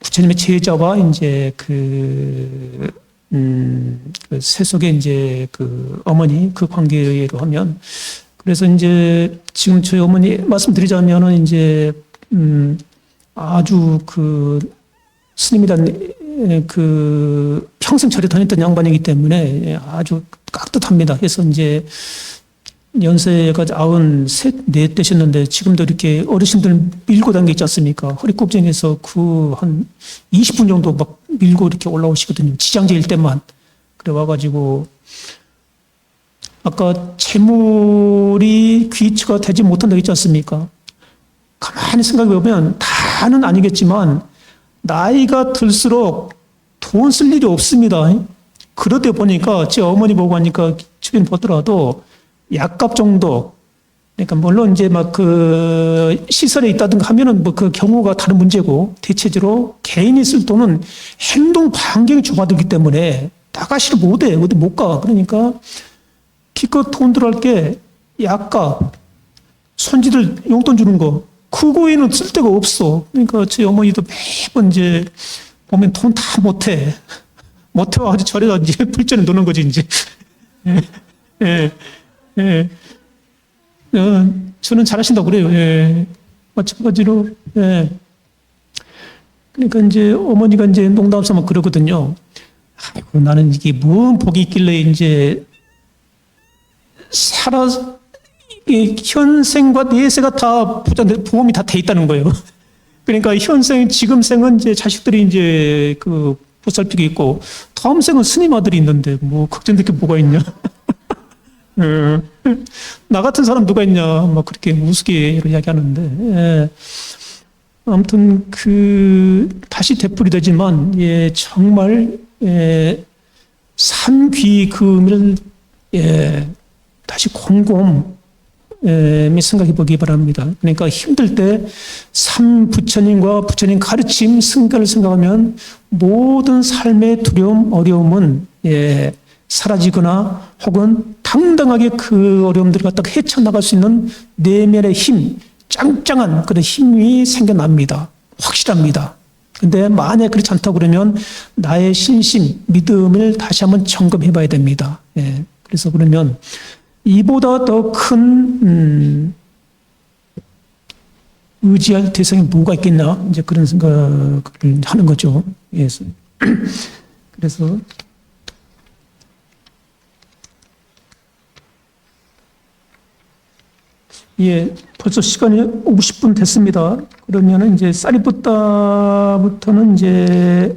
부처님의 제자와 이제 그 세속의 이제 그 어머니 그 관계로 하면 그래서 이제 지금 저희 어머니 말씀드리자면은 이제 아주 그 스님이란 그 평생 절에 다녔던 양반이기 때문에 아주 깍듯합니다. 그래서 이제 연세가 93, 되셨는데 지금도 이렇게 어르신들 밀고 다니고 있지 않습니까? 허리꼽쟁이에서 그 한 20분 정도 막 밀고 이렇게 올라오시거든요. 지장제일 때만. 그래 와가지고 아까 재물이 귀처가 되지 못한다고 했지 않습니까? 가만히 생각해 보면 다는 아니겠지만 나이가 들수록 돈 쓸 일이 없습니다. 그러다 보니까 제 어머니 보고 하니까 주변 보더라도 약값 정도, 그러니까 물론 이제 막 그 시설에 있다든가 하면은 뭐 그 경우가 다른 문제고 대체적으로 개인이 쓸 돈은 행동 반경이 좁아들기 때문에 나가시를 못해. 어디 못 가. 그러니까 기껏 돈 들어갈 게 약값, 손지들 용돈 주는 거, 그거 외에는 쓸 데가 없어. 그러니까 제 어머니도 매번 이제 보면 돈 다 못해. 못해가지고 저래가 이제 불전에 노는 거지, 이제. 예, 예, 예. 저는 잘하신다고 그래요. 예. 마찬가지로, 예. 그러니까 이제 어머니가 이제 농담 삼아 그러거든요. 아이고, 나는 이게 뭔 복이 있길래 이제 이게 현생과 내세가 다 보험이 다 돼 있다는 거예요. 그러니까 지금 생은 이제 자식들이 이제 그 보살피고 있고, 다음 생은 스님 아들이 있는데, 뭐, 걱정될 게 뭐가 있냐. 나 같은 사람 누가 있냐. 막 그렇게 우습게 이야기하는데, 예. 아무튼 다시 되풀이 되지만, 예, 정말, 예, 삼귀금을, 예, 다시 곰곰, 생각해 보기 바랍니다. 그러니까 힘들 때 삼부처님과 부처님 가르침, 승가를 생각하면 모든 삶의 두려움, 어려움은 사라지거나 혹은 당당하게 그 어려움들을 갖다가 헤쳐나갈 수 있는 내면의 힘, 짱짱한 그런 힘이 생겨납니다. 확실합니다. 근데 만약 그렇지 않다고 그러면 나의 신심, 믿음을 다시 한번 점검해 봐야 됩니다. 그래서 그러면 이보다 더 큰 의지할 대상이 뭐가 있겠나 이제 그런 생각을 하는 거죠. 그래서 벌써 시간이 50분 됐습니다. 그러면은 이제 사리푸타부터는 이제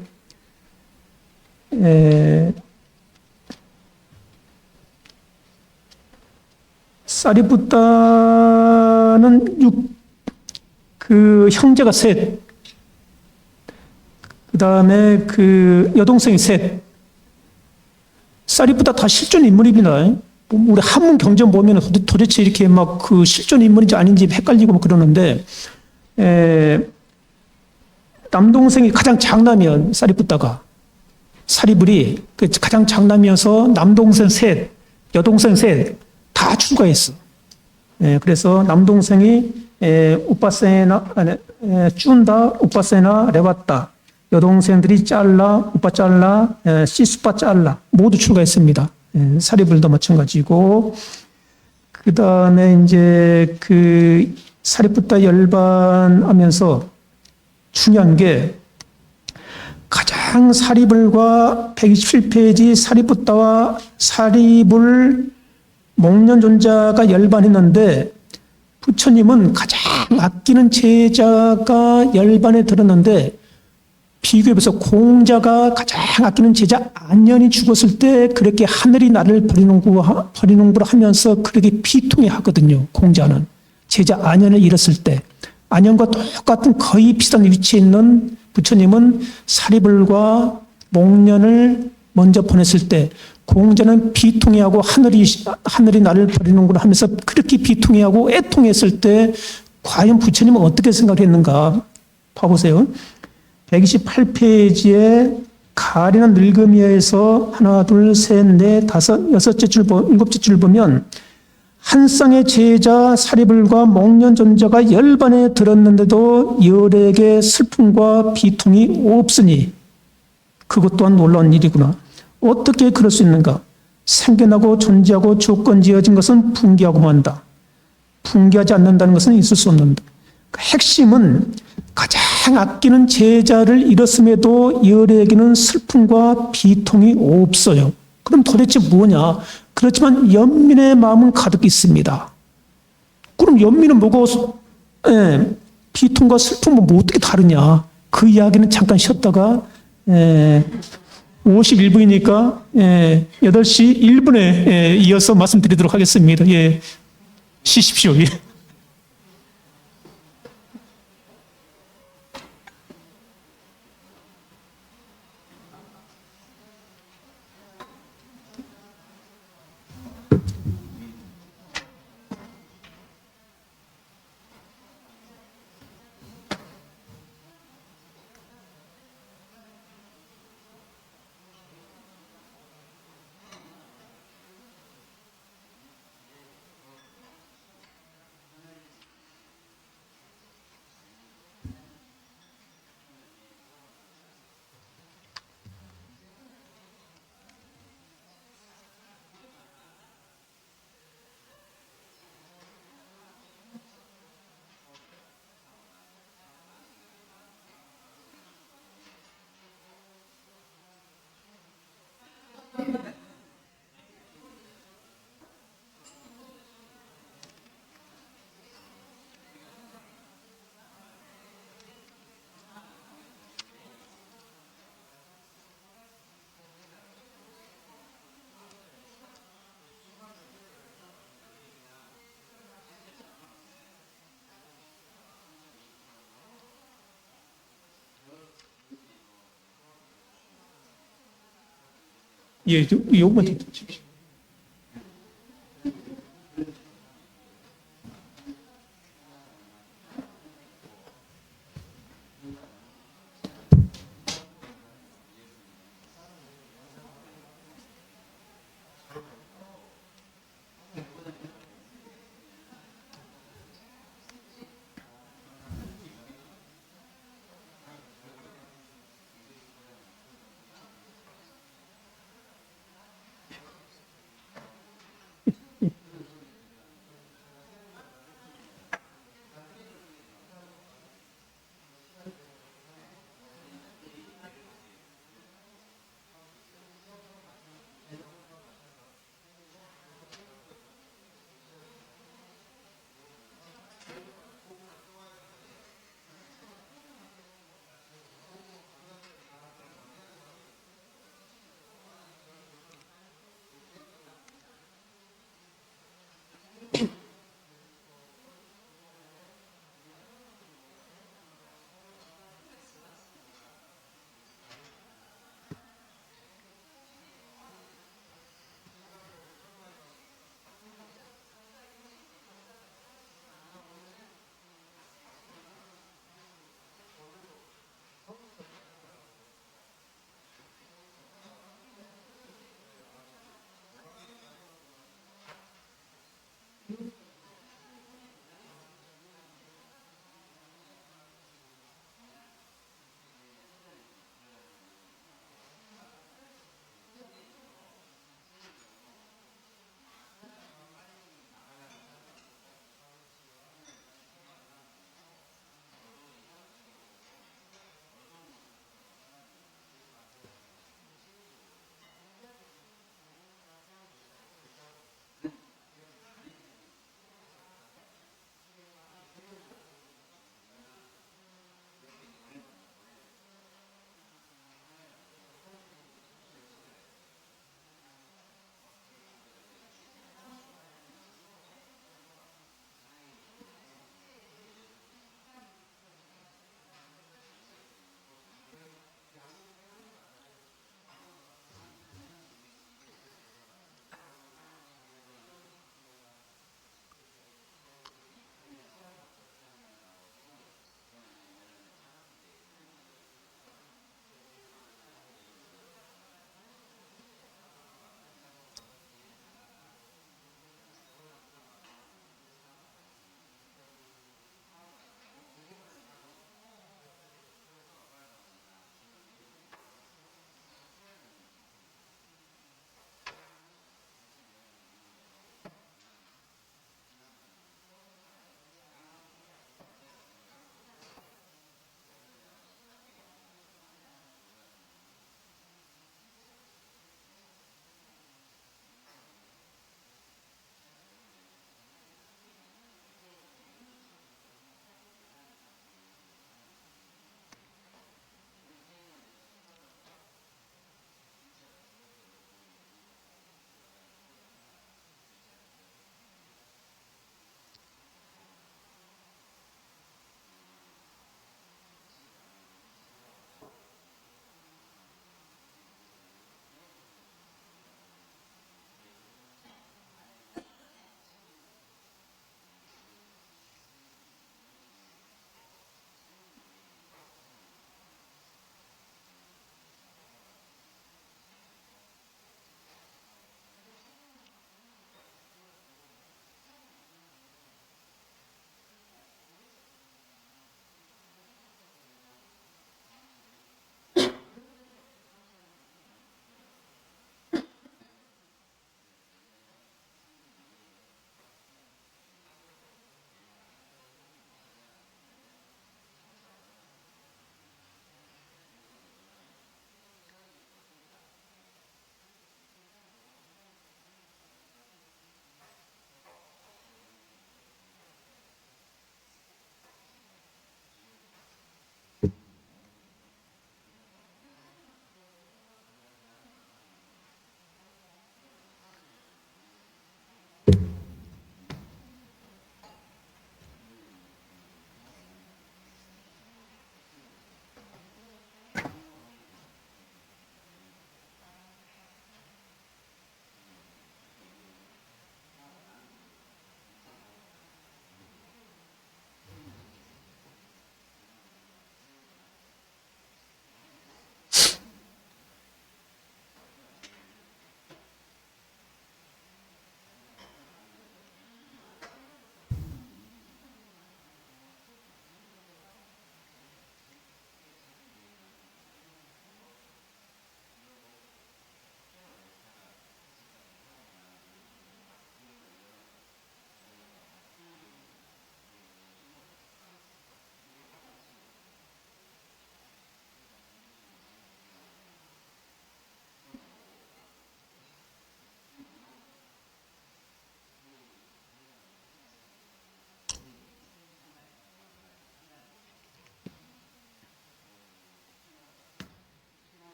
사리푸타는 그 형제가 셋, 그 다음에 그 여동생이 셋. 사리푸타 다 실존 인물입니다. 우리 한문 경전 보면 도대체 이렇게 막 그 실존 인물인지 아닌지 헷갈리고 막 그러는데, 남동생이 가장 장남이야, 사리푸타가. 사리불이 가장 장남이어서 남동생 셋, 여동생 셋, 다 출가했어. 그래서 남동생이 쭌다, 우빠세나, 레왔다. 여동생들이 짤라, 우빠 짤라, 시스파 짤라. 모두 출가했습니다. 사리불도 마찬가지고. 그 다음에 이제 그 사리푸타 열반하면서 중요한 게 가장 사리불과 127페이지 사리푸타와 사리불 목련존자가 열반했는데 부처님은 가장 아끼는 제자가 열반에 들었는데 비교해서 공자가 가장 아끼는 제자 안현이 죽었을 때 그렇게 하늘이 나를 버리는구를 하면서 그렇게 비통해 하거든요. 공자는 제자 안현을 잃었을 때 안현과 똑같은 거의 비슷한 위치에 있는 부처님은 사리불과 목련을 먼저 보냈을 때 공자는 비통해하고 하늘이 나를 버리는구나 하면서 그렇게 비통해하고 애통했을 때 과연 부처님은 어떻게 생각했는가 봐보세요. 128페이지에 가리나 늙음이에서 하나, 둘, 셋, 넷, 다섯, 여섯째 줄, 일곱째 줄 보면 한 쌍의 제자 사리불과 목련존자가 열반에 들었는데도 열에게 슬픔과 비통이 없으니 그것 또한 놀라운 일이구나. 어떻게 그럴 수 있는가? 생겨나고 존재하고 조건지어진 것은 붕괴하고 만다. 붕괴하지 않는다는 것은 있을 수 없는다. 그 핵심은 가장 아끼는 제자를 잃었음에도 열에게는 슬픔과 비통이 없어요. 그럼 도대체 뭐냐? 그렇지만 연민의 마음은 가득 있습니다. 그럼 연민은 뭐고 비통과 슬픔은 뭐 어떻게 다르냐? 그 이야기는 잠깐 쉬었다가 51분이니까 8시 1분에 이어서 말씀드리도록 하겠습니다. 예, 쉬십시오. 예. 예, 요것만 좀 주십시오.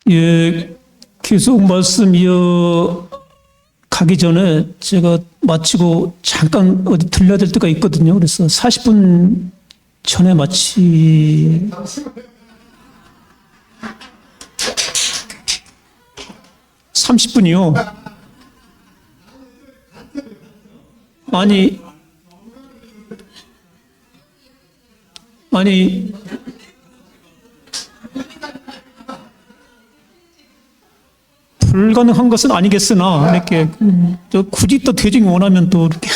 예, 계속 말씀 이어 가기 전에 제가 마치고 잠깐 어디 들려야 될 때가 있거든요. 그래서 40분 전에 30분이요. 아니, 불가능한 것은 아니겠으나, 이렇게, 저 굳이 또 대중이 원하면 또 이렇게.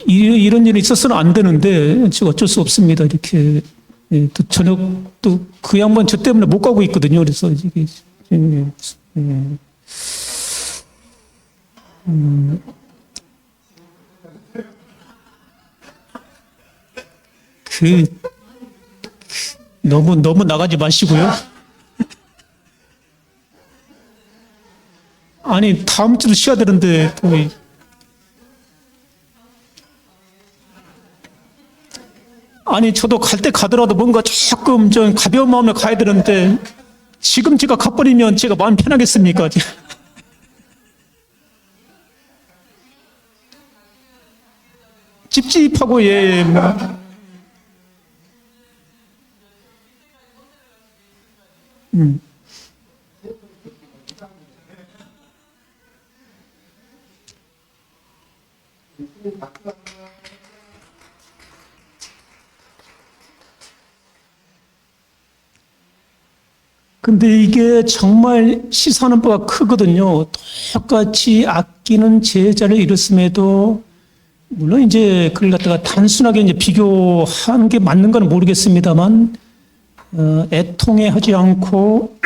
이런 일이 있어서는 안 되는데, 지금 어쩔 수 없습니다. 이렇게, 예, 또 저녁, 또 그 양반 저 때문에 못 가고 있거든요. 그래서 이게, 예, 예. 그, 너무 나가지 마시고요. 아니, 다음 주도 쉬어야 되는데, 또, 아니, 저도 갈 때 가더라도 뭔가 조금 좀 가벼운 마음에 가야 되는데, 지금 제가 가버리면 제가 마음 편하겠습니까? 찝찝하고, 예, 뭐. 근데 이게 정말 시사하는 바가 크거든요. 똑같이 아끼는 제자를 잃었음에도, 물론 이제 그걸 갖다가 단순하게 이제 비교하는 게 맞는 건 모르겠습니다만, 애통해 하지 않고,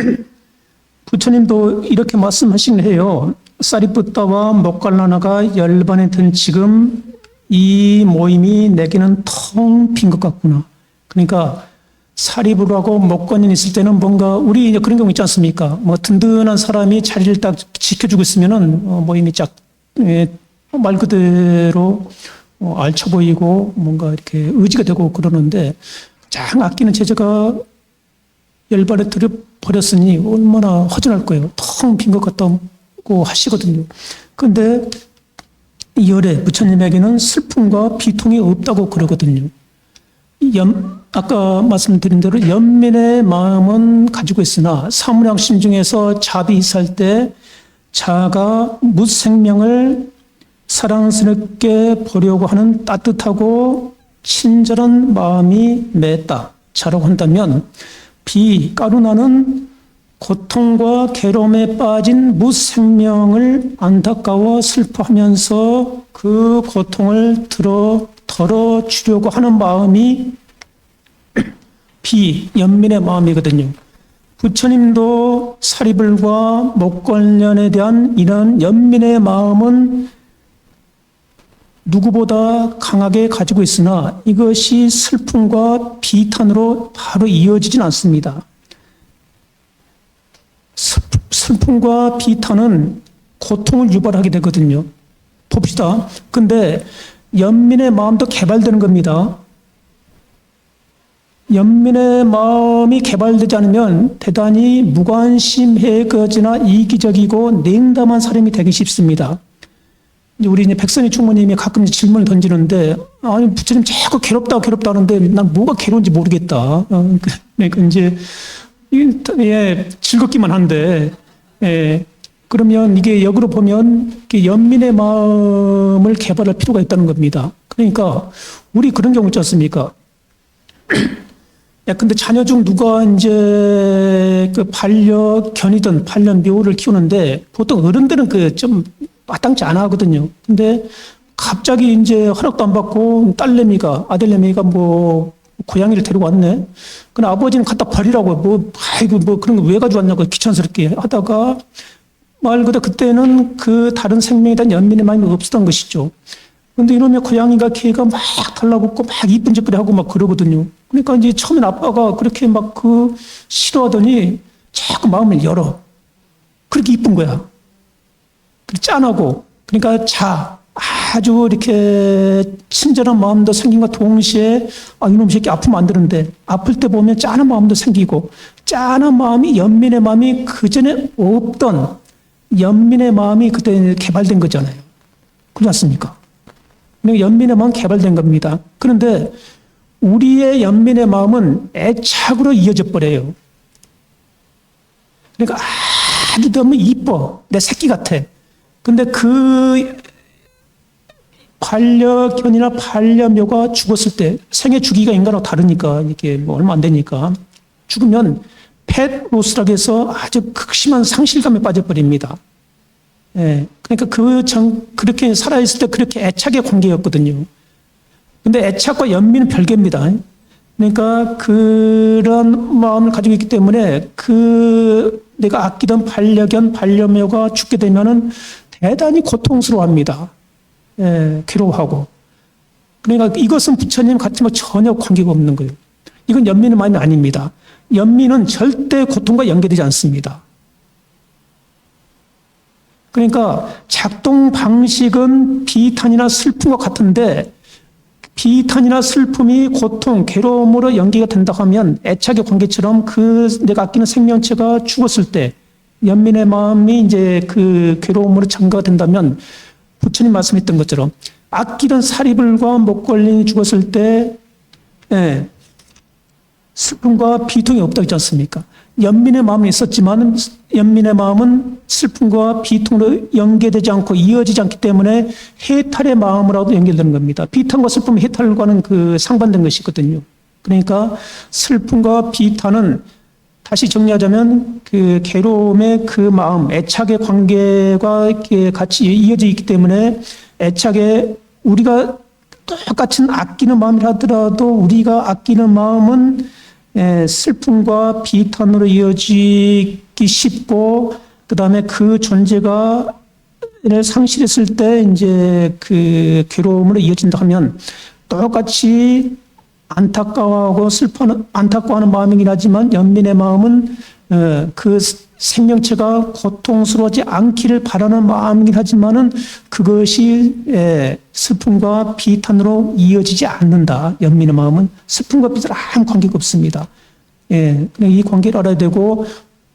부처님도 이렇게 말씀하시긴 해요. 사리푸타와 모갈라나가 열반에 든 지금 이 모임이 내게는 텅 빈 것 같구나. 그러니까 사리부하고 목관인 있을 때는 뭔가 우리 이제 그런 경우 있지 않습니까? 뭐 든든한 사람이 자리를 딱 지켜주고 있으면은 모임이 말 그대로 알쳐 보이고 뭔가 이렇게 의지가 되고 그러는데 가장 아끼는 제자가 열반에 들여버렸으니 얼마나 허전할 거예요. 텅 빈 것 같다고 하시거든요. 그런데 열애 부처님에게는 슬픔과 비통이 없다고 그러거든요. 아까 말씀드린 대로 연민의 마음은 가지고 있으나 사무량심 중에서 자비 있을 때 자가 무생명을 사랑스럽게 보려고 하는 따뜻하고 친절한 마음이 맺다. 자라고 한다면 까루나는 고통과 괴로움에 빠진 무생명을 안타까워 슬퍼하면서 그 고통을 덜어주려고 하는 마음이 연민의 마음이거든요. 부처님도 사리불과 목관련에 대한 이런 연민의 마음은 누구보다 강하게 가지고 있으나 이것이 슬픔과 비탄으로 바로 이어지진 않습니다. 슬픔과 비탄은 고통을 유발하게 되거든요. 봅시다. 근데 연민의 마음도 개발되는 겁니다. 연민의 마음이 개발되지 않으면 대단히 무관심해거지나 이기적이고 냉담한 사람이 되기 쉽습니다. 우리 이제 백선희 총무님이 가끔 질문을 던지는데, 아니, 부처님 자꾸 괴롭다 하는데, 난 뭐가 괴로운지 모르겠다. 그러니까 이제, 예, 즐겁기만 한데, 예, 그러면 이게 역으로 보면, 연민의 마음을 개발할 필요가 있다는 겁니다. 그러니까, 우리 그런 경우 있지 않습니까? 야, 근데 자녀 중 누가 이제 그 반려견이든 반려묘를 키우는데, 보통 어른들은 좀 마땅치 않아 하거든요. 근데 갑자기 이제 허락도 안 받고 아들내미가 뭐 고양이를 데리고 왔네. 근데 아버지는 갖다 버리라고 아이고 그런 거 왜 가져왔냐고 귀찮스럽게 하다가 말 그대로 그때는 그 다른 생명에 대한 연민의 마음이 없었던 것이죠. 근데 이놈의 고양이가 걔가 막 달라붙고 막 이쁜 짓거리 하고 막 그러거든요. 그러니까 이제 처음엔 아빠가 그렇게 막 싫어하더니 자꾸 마음을 열어. 그렇게 이쁜 거야. 짠하고, 그러니까 아주 이렇게 친절한 마음도 생긴과 동시에 이놈 새끼 아프면 안 되는데 아플 때 보면 짠한 마음도 생기고 짠한 마음이 연민의 마음이 그전에 없던 연민의 마음이 그때 개발된 거잖아요. 그렇지 않습니까? 그러니까 연민의 마음 개발된 겁니다. 그런데 우리의 연민의 마음은 애착으로 이어져 버려요. 그러니까 아주 너무 이뻐. 내 새끼 같아. 근데 그 반려견이나 반려묘가 죽었을 때 생애 주기가 인간하고 다르니까 이게 뭐 얼마 안 되니까 죽으면 펫 로스라고 해서 아주 극심한 상실감에 빠져버립니다. 예. 그러니까 그렇게 살아있을 때 그렇게 애착의 관계였거든요. 근데 애착과 연민은 별개입니다. 그러니까 그런 마음을 가지고 있기 때문에 내가 아끼던 반려견, 반려묘가 죽게 되면은 대단히 고통스러워합니다. 예, 괴로워하고. 그러니까 이것은 부처님 같지만 전혀 관계가 없는 거예요. 이건 연민의 마음이 아닙니다. 연민은 절대 고통과 연계되지 않습니다. 그러니까 작동 방식은 비탄이나 슬픔과 같은데 비탄이나 슬픔이 고통, 괴로움으로 연계가 된다 하면 애착의 관계처럼 내가 아끼는 생명체가 죽었을 때 연민의 마음이 이제 그 괴로움으로 전가가 된다면 부처님 말씀했던 것처럼 아끼던 사리불과 목걸림이 죽었을 때 슬픔과 비통이 없다고 했지 않습니까? 연민의 마음은 있었지만 연민의 마음은 슬픔과 비통으로 연계되지 않고 이어지지 않기 때문에 해탈의 마음으로도 연결되는 겁니다. 비탄과 슬픔은 해탈과는 상반된 것이거든요. 그러니까 슬픔과 비탄은 다시 정리하자면 그 괴로움의 그 마음, 애착의 관계가 같이 이어져 있기 때문에 애착에 우리가 똑같은 아끼는 마음이라 하더라도 우리가 아끼는 마음은 슬픔과 비탄으로 이어지기 쉽고 그 다음에 그 존재가 상실했을 때 이제 그 괴로움으로 이어진다 하면 똑같이 안타까워하고 안타까워하는 마음이긴 하지만 연민의 마음은 그 생명체가 고통스러워하지 않기를 바라는 마음이긴 하지만은 그것이 슬픔과 비탄으로 이어지지 않는다. 연민의 마음은 슬픔과 비탄 아무 관계가 없습니다. 이 관계를 알아야 되고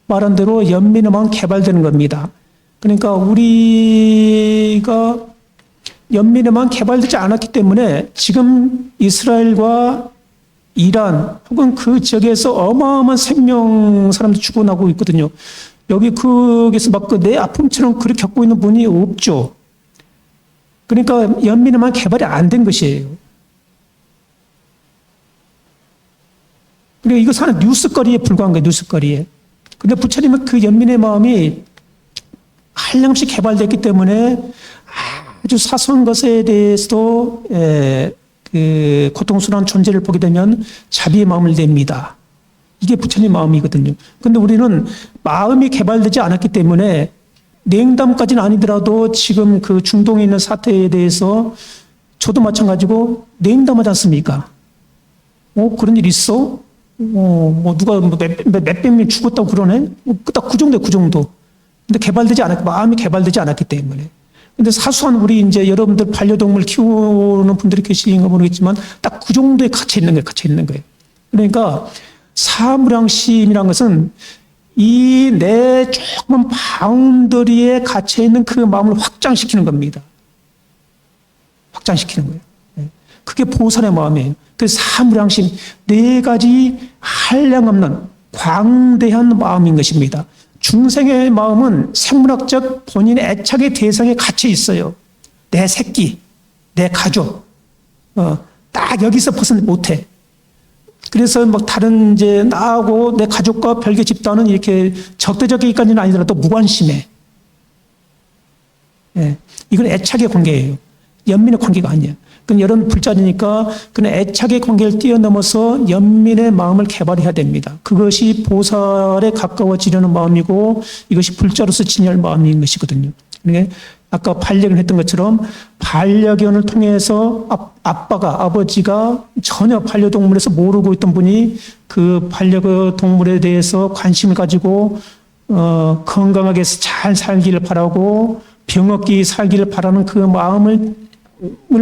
말한 대로 연민의 마음 개발되는 겁니다. 그러니까 우리가 연민의 마음 개발되지 않았기 때문에 지금 이스라엘과 이란 혹은 그 지역에서 어마어마한 사람들 죽어나고 있거든요. 거기서 막 내 아픔처럼 그렇게 겪고 있는 분이 없죠. 그러니까 연민의 마음 개발이 안 된 것이에요. 그러니까 이거 하는 뉴스거리에 불과한 거예요. 뉴스거리에. 근데 부처님은 그 연민의 마음이 한량없이 개발됐기 때문에 아주 사소한 것에 대해서도 그 고통스러운 존재를 보게 되면 자비의 마음을 냅니다. 이게 부처님 마음이거든요. 근데 우리는 마음이 개발되지 않았기 때문에 냉담까지는 아니더라도 지금 그 중동에 있는 사태에 대해서 저도 마찬가지고 냉담하지 않습니까? 그런 일 있어? 누가 몇백 명 죽었다고 그러네? 딱 그 정도야, 그 정도. 근데 마음이 개발되지 않았기 때문에. 근데 사소한 우리 이제 여러분들 반려동물 키우는 분들이 계신가 모르겠지만 딱 그 정도에 갇혀 있는 거예요. 그러니까 사무량심이란 것은 이 내 조그만 바운더리에 갇혀 있는 그 마음을 확장시키는 겁니다. 확장시키는 거예요. 그게 보살의 마음이에요. 그래서 사무량심, 4가지 한량없는 광대한 마음인 것입니다. 중생의 마음은 생물학적 본인의 애착의 대상에 갇혀 있어요. 내 새끼, 내 가족, 딱 여기서 벗어나지 못해. 그래서 막 다른 이제 나하고 내 가족과 별개 집단은 이렇게 적대적이기까지는 아니더라도 무관심해. 이건 애착의 관계예요. 연민의 관계가 아니에요. 그건 여러분 불자리니까 그는 애착의 관계를 뛰어넘어서 연민의 마음을 개발해야 됩니다. 그것이 보살에 가까워지려는 마음이고 이것이 불자로서 지녀할 마음인 것이거든요. 그러니까 아까 반려견을 했던 것처럼 반려견을 통해서 아버지가 전혀 반려동물에서 모르고 있던 분이 그 반려동물에 대해서 관심을 가지고 건강하게 잘 살기를 바라고 병 없게 살기를 바라는 그 마음을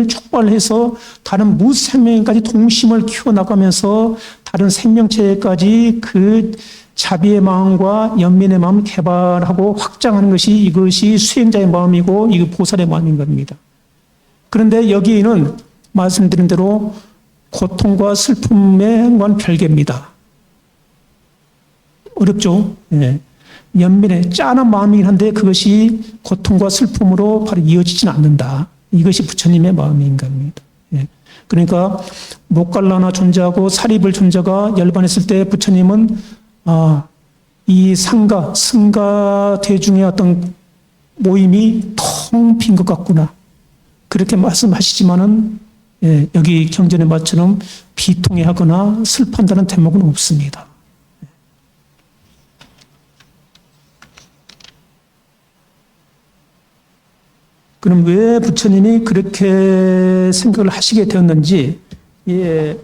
촉발해서 다른 무생명까지 동심을 키워나가면서 다른 생명체까지 그 자비의 마음과 연민의 마음을 개발하고 확장하는 것이 이것이 수행자의 마음이고 이 보살의 마음인 겁니다. 그런데 여기에는 말씀드린 대로 고통과 슬픔과는 별개입니다. 어렵죠? 예. 연민의 짠한 마음이긴 한데 그것이 고통과 슬픔으로 바로 이어지지는 않는다. 이것이 부처님의 마음인 겁니다. 예. 그러니까 모갈라나 존재하고 사리불 존재가 열반했을 때 부처님은 이 상가, 승가 대중의 어떤 모임이 텅 빈 것 같구나. 그렇게 말씀하시지만은 예, 여기 경전의 말처럼 비통해하거나 슬퍼한다는 대목은 없습니다. 그럼 왜 부처님이 그렇게 생각을 하시게 되었는지 예,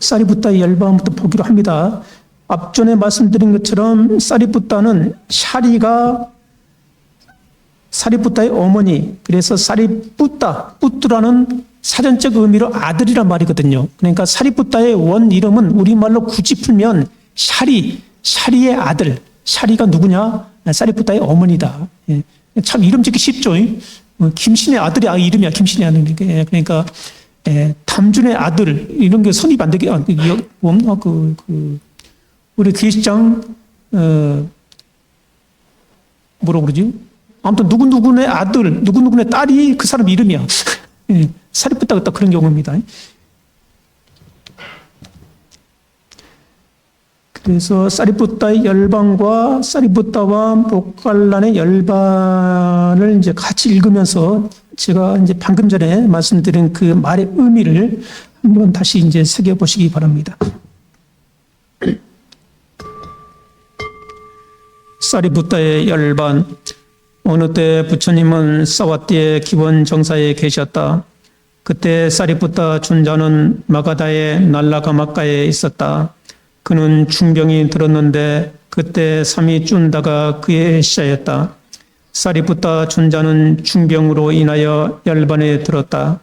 사리부타의 열반부터 보기로 합니다. 앞전에 말씀드린 것처럼 사리부타는 사리부타의 어머니, 그래서 사리부타, 뿌뚜라는 사전적 의미로 아들이란 말이거든요. 그러니까 사리부타의 원 이름은 우리말로 굳이 풀면 샤리의 아들, 샤리가 누구냐? 사리부타의 어머니다. 예. 참 이름 짓기 쉽죠. 김신의 아들이 이름이야. 김신의 아들. 그러니까 담준의 아들 이런 게 성립 안 되게 없나 우리 계시장 뭐라고 그러지? 아무튼 누구누구의 아들, 누구누구의 딸이 그 사람 이름이야. 예, 사리부타 딱 그런 경우입니다. 그래서 사리부타의 열반과 사리부타와 모갈란의 열반을 이제 같이 읽으면서 제가 이제 방금 전에 말씀드린 그 말의 의미를 한번 다시 이제 새겨보시기 바랍니다. 사리부타의 열반. 어느 때 부처님은 사와띠의 기원 정사에 계셨다. 그때 사리부타 존자는 마가다의 날라가마가에 있었다. 그는 중병이 들었는데 그때 삼이 쭌다가 그의 시자였다. 사리부타 존자는 중병으로 인하여 열반에 들었다.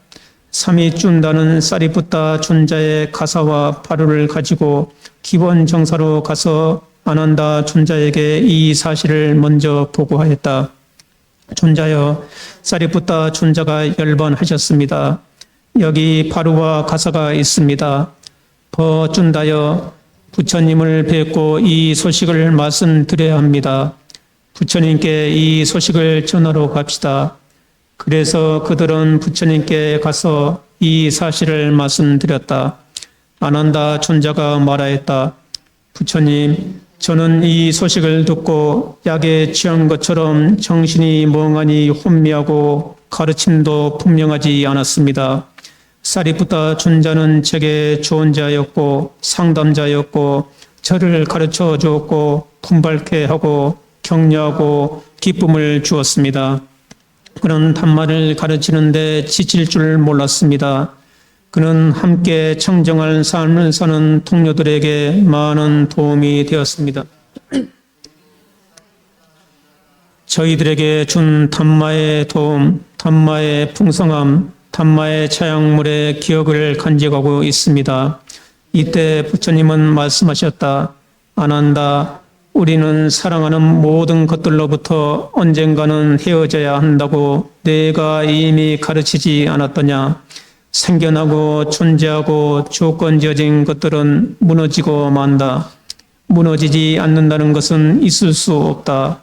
삼이 쭌다는 사리부타 존자의 가사와 파루를 가지고 기원 정사로 가서 아난다 존자에게 이 사실을 먼저 보고하였다. 존자여, 사리부타 존자가 열반하셨습니다. 여기 파루와 가사가 있습니다. 버준다여, 부처님을 뵙고 이 소식을 말씀드려야 합니다. 부처님께 이 소식을 전하러 갑시다. 그래서 그들은 부처님께 가서 이 사실을 말씀드렸다. 아난다 존자가 말하였다. 부처님, 저는 이 소식을 듣고 약에 취한 것처럼 정신이 멍하니 혼미하고 가르침도 분명하지 않았습니다. 사리부타 존자는 제게 좋은 자였고 상담자였고 저를 가르쳐 주었고 분발케 하고 격려하고 기쁨을 주었습니다. 그는 단말을 가르치는데 지칠 줄 몰랐습니다. 그는 함께 청정한 삶을 사는 동료들에게 많은 도움이 되었습니다. 저희들에게 준 담마의 도움, 담마의 풍성함, 담마의 차양물의 기억을 간직하고 있습니다. 이때 부처님은 말씀하셨다. 아난다. 우리는 사랑하는 모든 것들로부터 언젠가는 헤어져야 한다고 내가 이미 가르치지 않았더냐. 생겨나고 존재하고 조건지어진 것들은 무너지고 만다. 무너지지 않는다는 것은 있을 수 없다.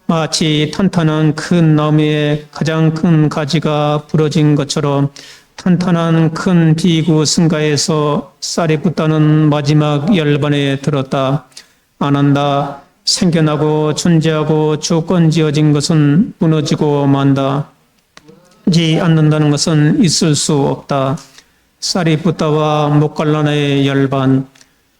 마치 탄탄한 큰 나무에 가장 큰 가지가 부러진 것처럼 탄탄한 큰 비구 승가에서 사리부타는 마지막 열반에 들었다. 아난다. 생겨나고 존재하고 조건지어진 것은 무너지고 만다. 지 않는다는 것은 있을 수 없다. 사리부타와 모갈라나의 열반.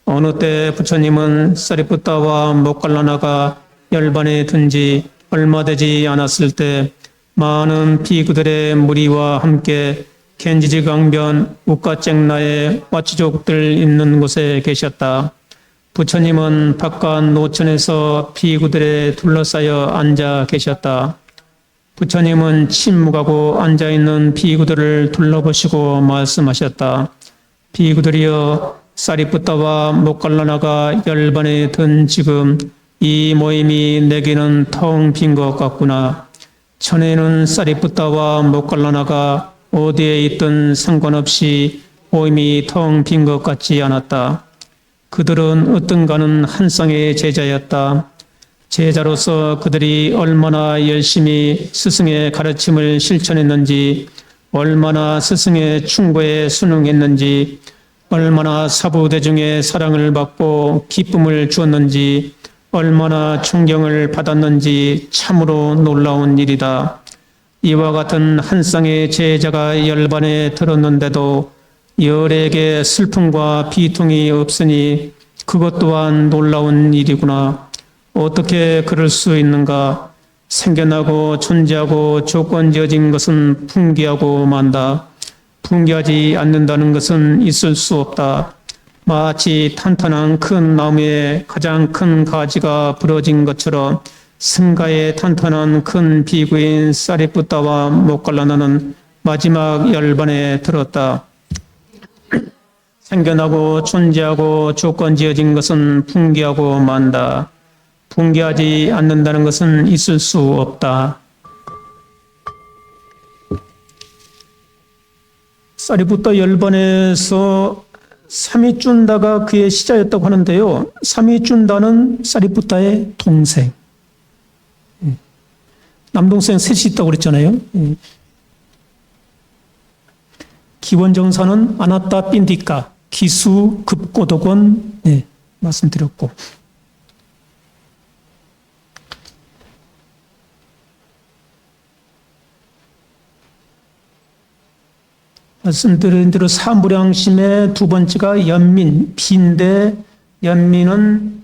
어느 때 부처님은 사리부타와 모갈라나가 열반에 든 지 얼마 되지 않았을 때 많은 비구들의 무리와 함께 겐지지 강변 우까쨍나의 와치족들 있는 곳에 계셨다. 부처님은 바깥 노천에서 비구들에 둘러싸여 앉아 계셨다. 부처님은 침묵하고 앉아있는 비구들을 둘러보시고 말씀하셨다. 비구들이여, 사리푸타와 모갈라나가 열반에 든 지금 이 모임이 내게는 텅 빈 것 같구나. 전에는 사리푸타와 모갈라나가 어디에 있든 상관없이 모임이 텅 빈 것 같지 않았다. 그들은 어떤가는 한 쌍의 제자였다. 제자로서 그들이 얼마나 열심히 스승의 가르침을 실천했는지, 얼마나 스승의 충고에 순응했는지, 얼마나 사부대중의 사랑을 받고 기쁨을 주었는지, 얼마나 존경을 받았는지 참으로 놀라운 일이다. 이와 같은 한 쌍의 제자가 열반에 들었는데도 열에게 슬픔과 비통이 없으니 그것 또한 놀라운 일이구나. 어떻게 그럴 수 있는가? 생겨나고 존재하고 조건지어진 것은 붕괴하고 만다. 붕괴하지 않는다는 것은 있을 수 없다. 마치 탄탄한 큰 나무에 가장 큰 가지가 부러진 것처럼 승가의 탄탄한 큰 비구인 사리푸타와 모갈라나는 마지막 열반에 들었다. 생겨나고 존재하고 조건지어진 것은 붕괴하고 만다. 붕괴하지 않는다는 것은 있을 수 없다. 사리푸타 열반에서 사미쭌다가 그의 시자였다고 하는데요. 사미쭌다는 사리푸타의 동생. 남동생 셋이 있다고 그랬잖아요. 기원정사는 아나타 핀디카, 기수 급고독원 말씀드렸고, 말씀드린 대로 사무량심의 두 번째가 연민, 비인데 연민은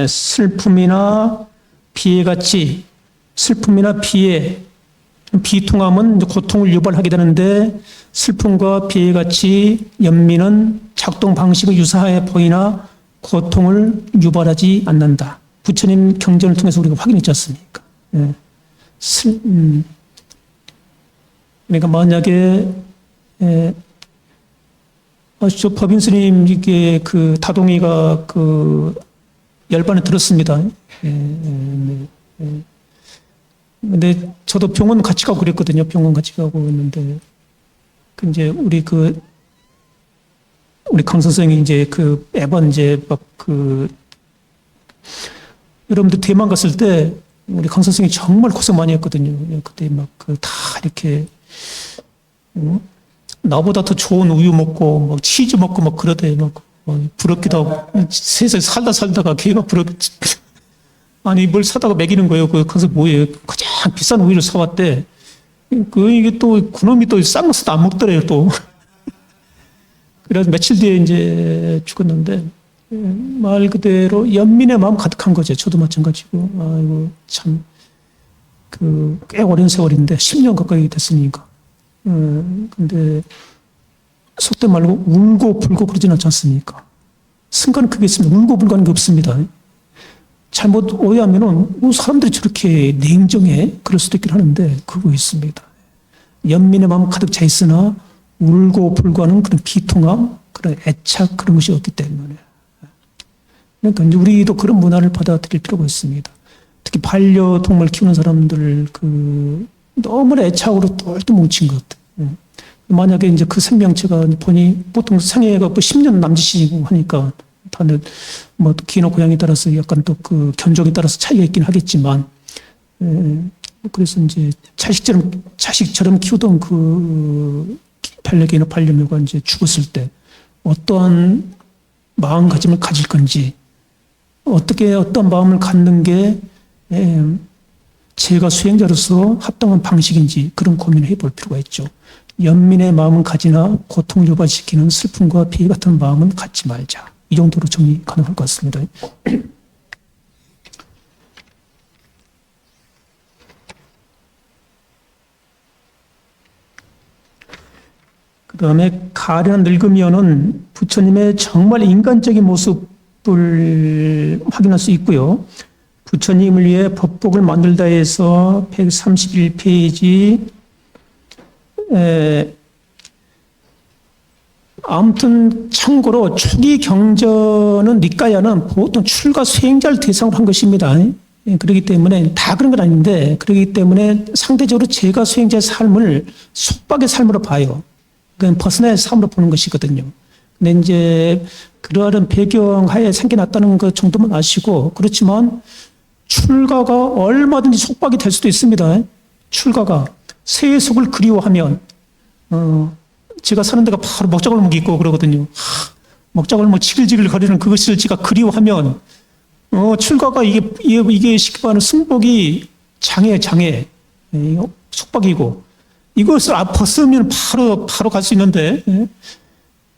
슬픔이나 비애같이 슬픔이나 비애, 비통함은 고통을 유발하게 되는데 슬픔과 비애같이 연민은 작동 방식은 유사해 보이나 고통을 유발하지 않는다. 부처님 경전을 통해서 우리가 확인했지 않습니까? 그러니까 만약에 저 법인 스님 이게 그 다동이가 그 열반에 들었습니다. 근데 저도 병원 같이 가고 그랬거든요. 병원 같이 가고 있는데 이제 우리 강 선생이 이제 그 매번 이제 막 여러분들 대만 갔을 때 우리 강 선생이 정말 고생 많이 했거든요. 그때 막 다 이렇게 나보다 더 좋은 우유 먹고 막 치즈 먹고 막 그러대 막 부럽기도 하고 세상에 살다가 걔가 아니 뭘 사다가 먹이는 거예요. 그래서 뭐예요? 가장 비싼 우유를 사왔대. 이게 또 그놈이 또 싼 것도 안 먹더래요 또. 그래서 며칠 뒤에 이제 죽었는데 말 그대로 연민의 마음 가득한 거죠. 저도 마찬가지고 아이고 참 꽤 오랜 세월인데 10년 가까이 됐으니까. 근데 속된 말로 울고 불고 그러진 않지 않습니까? 순간 그게 있습니다. 울고 불고 하는 게 없습니다. 잘못 오해하면은 사람들이 저렇게 냉정해 그럴 수도 있긴 하는데 그거 있습니다. 연민의 마음 가득 차 있으나 울고 불고 하는 그런 비통함, 그런 애착 그런 것이 없기 때문에. 그러니까 이제 우리도 그런 문화를 받아들일 필요가 있습니다. 특히 반려동물 키우는 사람들 너무나 애착으로 똘똘 뭉친 것. 만약에 이제 그 생명체가 보니 보통 생애가 10년 남짓이고 하니까 다들 뭐 기나 고양이 따라서 약간 또 그 견종에 따라서 차이가 있긴 하겠지만, 그래서 이제 자식처럼 키우던 그 반려견이나 반려묘가 이제 죽었을 때 어떠한 마음가짐을 가질 건지, 어떤 마음을 갖는 게 제가 수행자로서 합당한 방식인지 그런 고민을 해볼 필요가 있죠. 연민의 마음은 가지나 고통을 유발시키는 슬픔과 비애 같은 마음은 갖지 말자. 이 정도로 정리 가능할 것 같습니다. 그 다음에 가련한 늙으면은 부처님의 정말 인간적인 모습을 확인할 수 있고요. 부처님을 위해 법복을 만들다 해서 131페이지. 아무튼 참고로 초기 경전은 니까야는 보통 출가 수행자를 대상으로 한 것입니다. 그렇기 때문에 다 그런 건 아닌데, 그렇기 때문에 상대적으로 제가 수행자의 삶을 속박의 삶으로 봐요. 그건 벗어나의 삶으로 보는 것이거든요. 근데 이제 그러한 배경하에 생겨났다는 것 정도만 아시고, 그렇지만 출가가 얼마든지 속박이 될 수도 있습니다. 출가가 세속을 그리워하면 제가 사는 데가 바로 먹자골목이 있고 그러거든요. 먹자골목 지글지글 거리는 그것을 제가 그리워하면 출가가 이게 쉽게 말하는 승복이 장애 속박이고, 이것을 벗으면 바로 갈 수 있는데,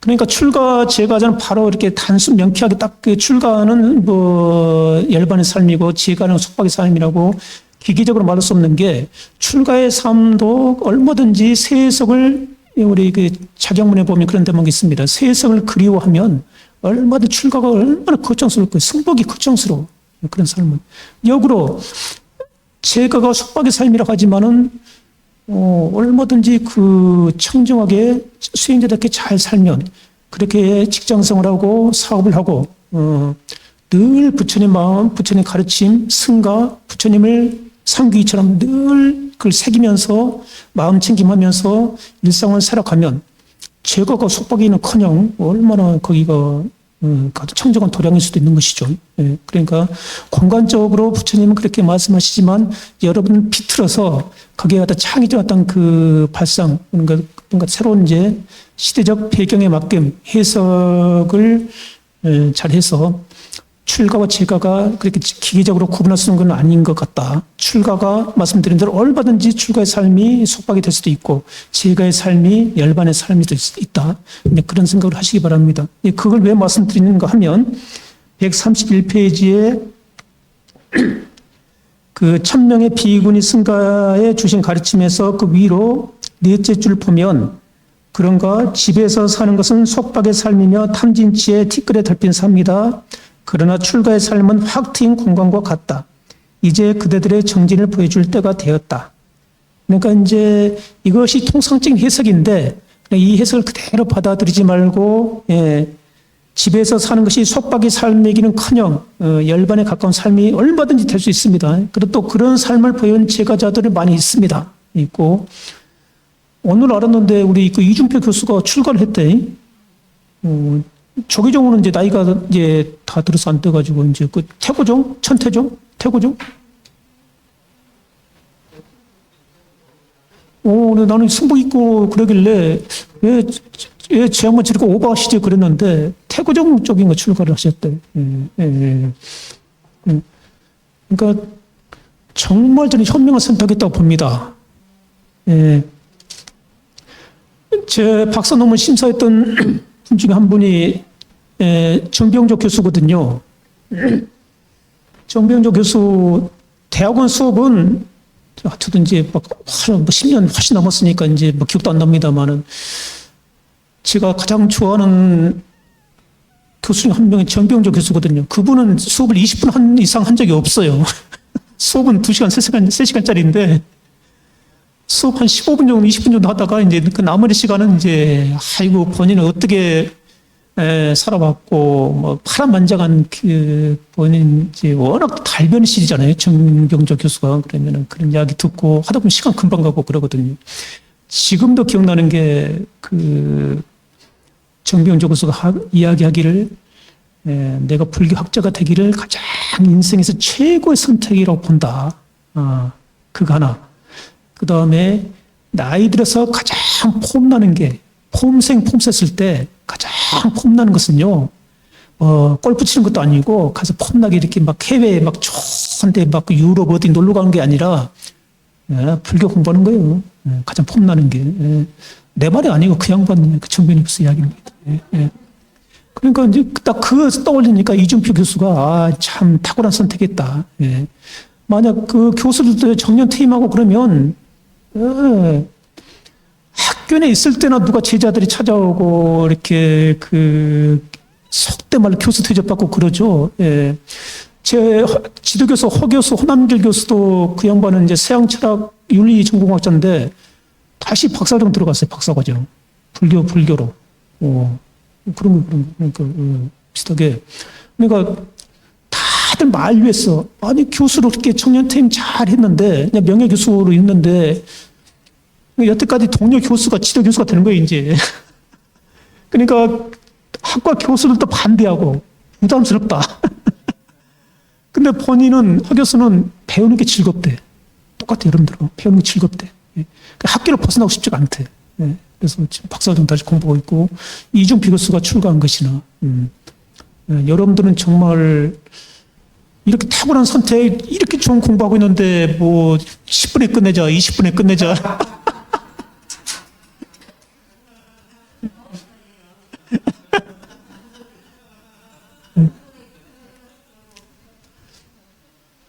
그러니까 출가 제가자는 바로 이렇게 단순 명쾌하게 딱 그 출가는 뭐 열반의 삶이고 제가는 속박의 삶이라고 기계적으로 말할 수 없는 게, 출가의 삶도 얼마든지 세속을, 우리 그 자경문에 보면 그런 대목이 있습니다. 세속을 그리워하면 얼마든지 출가가 얼마나 걱정스러울 거예요. 승복이 걱정스러워. 그런 삶은. 역으로 제가가 속박의 삶이라고 하지만은 얼마든지 그 청정하게 수행자답게 잘 살면, 그렇게 직장생활하고 사업을 하고 늘 부처님 마음, 부처님 가르침, 승가, 부처님을 상귀처럼 늘 그걸 새기면서 마음 챙김하면서 일상을 살아가면 제거가 속박이는커녕 얼마나 거기가 아주 청정한 도량일 수도 있는 것이죠. 예, 그러니까 공간적으로 부처님은 그렇게 말씀하시지만, 여러분 비틀어서 거기에 갖다 창의적 어떤 그 발상, 뭔가 새로운 이제 시대적 배경에 맞게 해석을 잘해서 출가와 제가가 그렇게 기계적으로 구분할 수 있는 건 아닌 것 같다. 출가가 말씀드린 대로 얼마든지 출가의 삶이 속박이 될 수도 있고, 제가의 삶이 열반의 삶이 될 수도 있다. 그런 생각을 하시기 바랍니다. 그걸 왜 말씀드리는가 하면, 131페이지에 그 1000명의 비구니 승가에 주신 가르침에서 그 위로 넷째 줄 보면, 그런가 집에서 사는 것은 속박의 삶이며 탐진치에 티끌에 덮인 삶이다. 그러나 출가의 삶은 확 트인 공간과 같다. 이제 그대들의 정진을 보여줄 때가 되었다. 그러니까 이제 이것이 통상적인 해석인데, 이 해석을 그대로 받아들이지 말고, 집에서 사는 것이 속박의 삶이기는커녕 열반에 가까운 삶이 얼마든지 될 수 있습니다. 그리고 또 그런 삶을 보여온 제가자들이 많이 있습니다. 있고, 오늘 알았는데 우리 그 이준표 교수가 출가를 했대. 조계종은 이제 나이가 이제 다 들어서 안 떠가지고, 이제 그 태고종? 천태종? 태고종? 나는 승복 있고 그러길래, 왜 제 양반 저렇게 오버하시지 그랬는데, 태고종 쪽인 거 출가를 하셨대. 그러니까, 정말 저는 현명한 선택했다고 봅니다. 제 박사 논문 심사했던 분 중에 한 분이 정병조 교수거든요. 정병조 교수 대학원 수업은 저도 이제 막 10년 훨씬 넘었으니까 이제 뭐 기억도 안 납니다만은, 제가 가장 좋아하는 교수 중 한 명이 정병조 교수거든요. 그분은 수업을 20분 이상 한 적이 없어요. 수업은 2시간, 3시간짜리인데 수업 한 15분 정도, 20분 정도 하다가 이제 그 나머지 시간은 이제 아이고 본인은 어떻게 살아왔고, 뭐 파란만장한 그 본인 이제 워낙 달변이시잖아요, 정병조 교수가. 그러면은 그런 이야기 듣고 하다 보면 시간 금방 가고 그러거든요. 지금도 기억나는 게 그 정병조 교수가 이야기하기를, 내가 불교 학자가 되기를 가장 인생에서 최고의 선택이라고 본다. 그거 하나. 그 다음에 나이 들어서 가장 폼나는 게, 폼셌을 때 가장 폼나는 것은요, 골프 치는 것도 아니고 가서 폼나게 이렇게 막 해외에 막 좋은데 막 유럽 어디 놀러 가는 게 아니라 불교 공부하는 거예요. 가장 폼나는 게. 내 말이 아니고 그 양반, 그 정변이 무슨 이야기입니다. 그러니까 이제 딱 그거 떠올리니까 이준표 교수가 참 탁월한 선택했다. 만약 그 교수들도 정년 퇴임하고 그러면 학교 내 있을 때나 누가 제자들이 찾아오고 이렇게 그 속된 말로 교수 대접받고 그러죠. 제 지도교수 허교수 호남길 교수도 그 양반은 이제 서양철학 윤리 전공학자인데 다시 박사과정 들어갔어요. 박사과정. 불교로. 그런 거, 비슷하게. 그러니까 다들 만류했어. 아니, 교수로 그렇게 청년퇴임 잘 했는데, 그냥 명예교수로 있는데, 여태까지 동료 교수가 지도교수가 되는 거예요, 이제. 그러니까 학과 교수들도 반대하고, 부담스럽다. 근데 본인은, 하 교수는 배우는 게 즐겁대. 똑같아, 여러분들하고. 배우는 게 즐겁대. 학교를 벗어나고 싶지가 않대. 그래서 지금 박사과정 다시 공부하고 있고, 이중필 교수가 출가한 것이나, 여러분들은 정말 이렇게 탁월한 선택, 이렇게 좋은 공부하고 있는데, 뭐, 10분에 끝내자, 20분에 끝내자.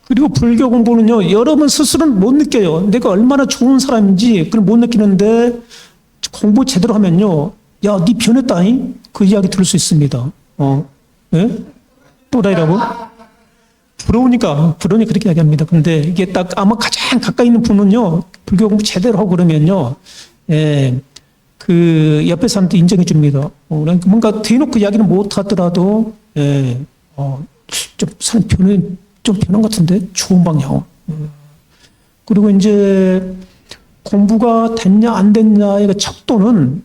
그리고 불교 공부는요, 여러분 스스로는 못 느껴요. 내가 얼마나 좋은 사람인지 그걸 못 느끼는데 공부 제대로 하면요, 야, 니 변했다잉? 그 이야기 들을 수 있습니다. 예? 또라이라고? 부러우니까 그렇게 이야기합니다. 근데 이게 딱 아마 가장 가까이 있는 분은요, 불교 공부 제대로 하고 그러면요, 그 옆에 사람도 인정해 줍니다. 뭔가 대놓고 이야기는 못 하더라도, 좀 사람 좀 변한 것 같은데? 좋은 방향. 그리고 이제 공부가 됐냐, 안 됐냐의 그 척도는,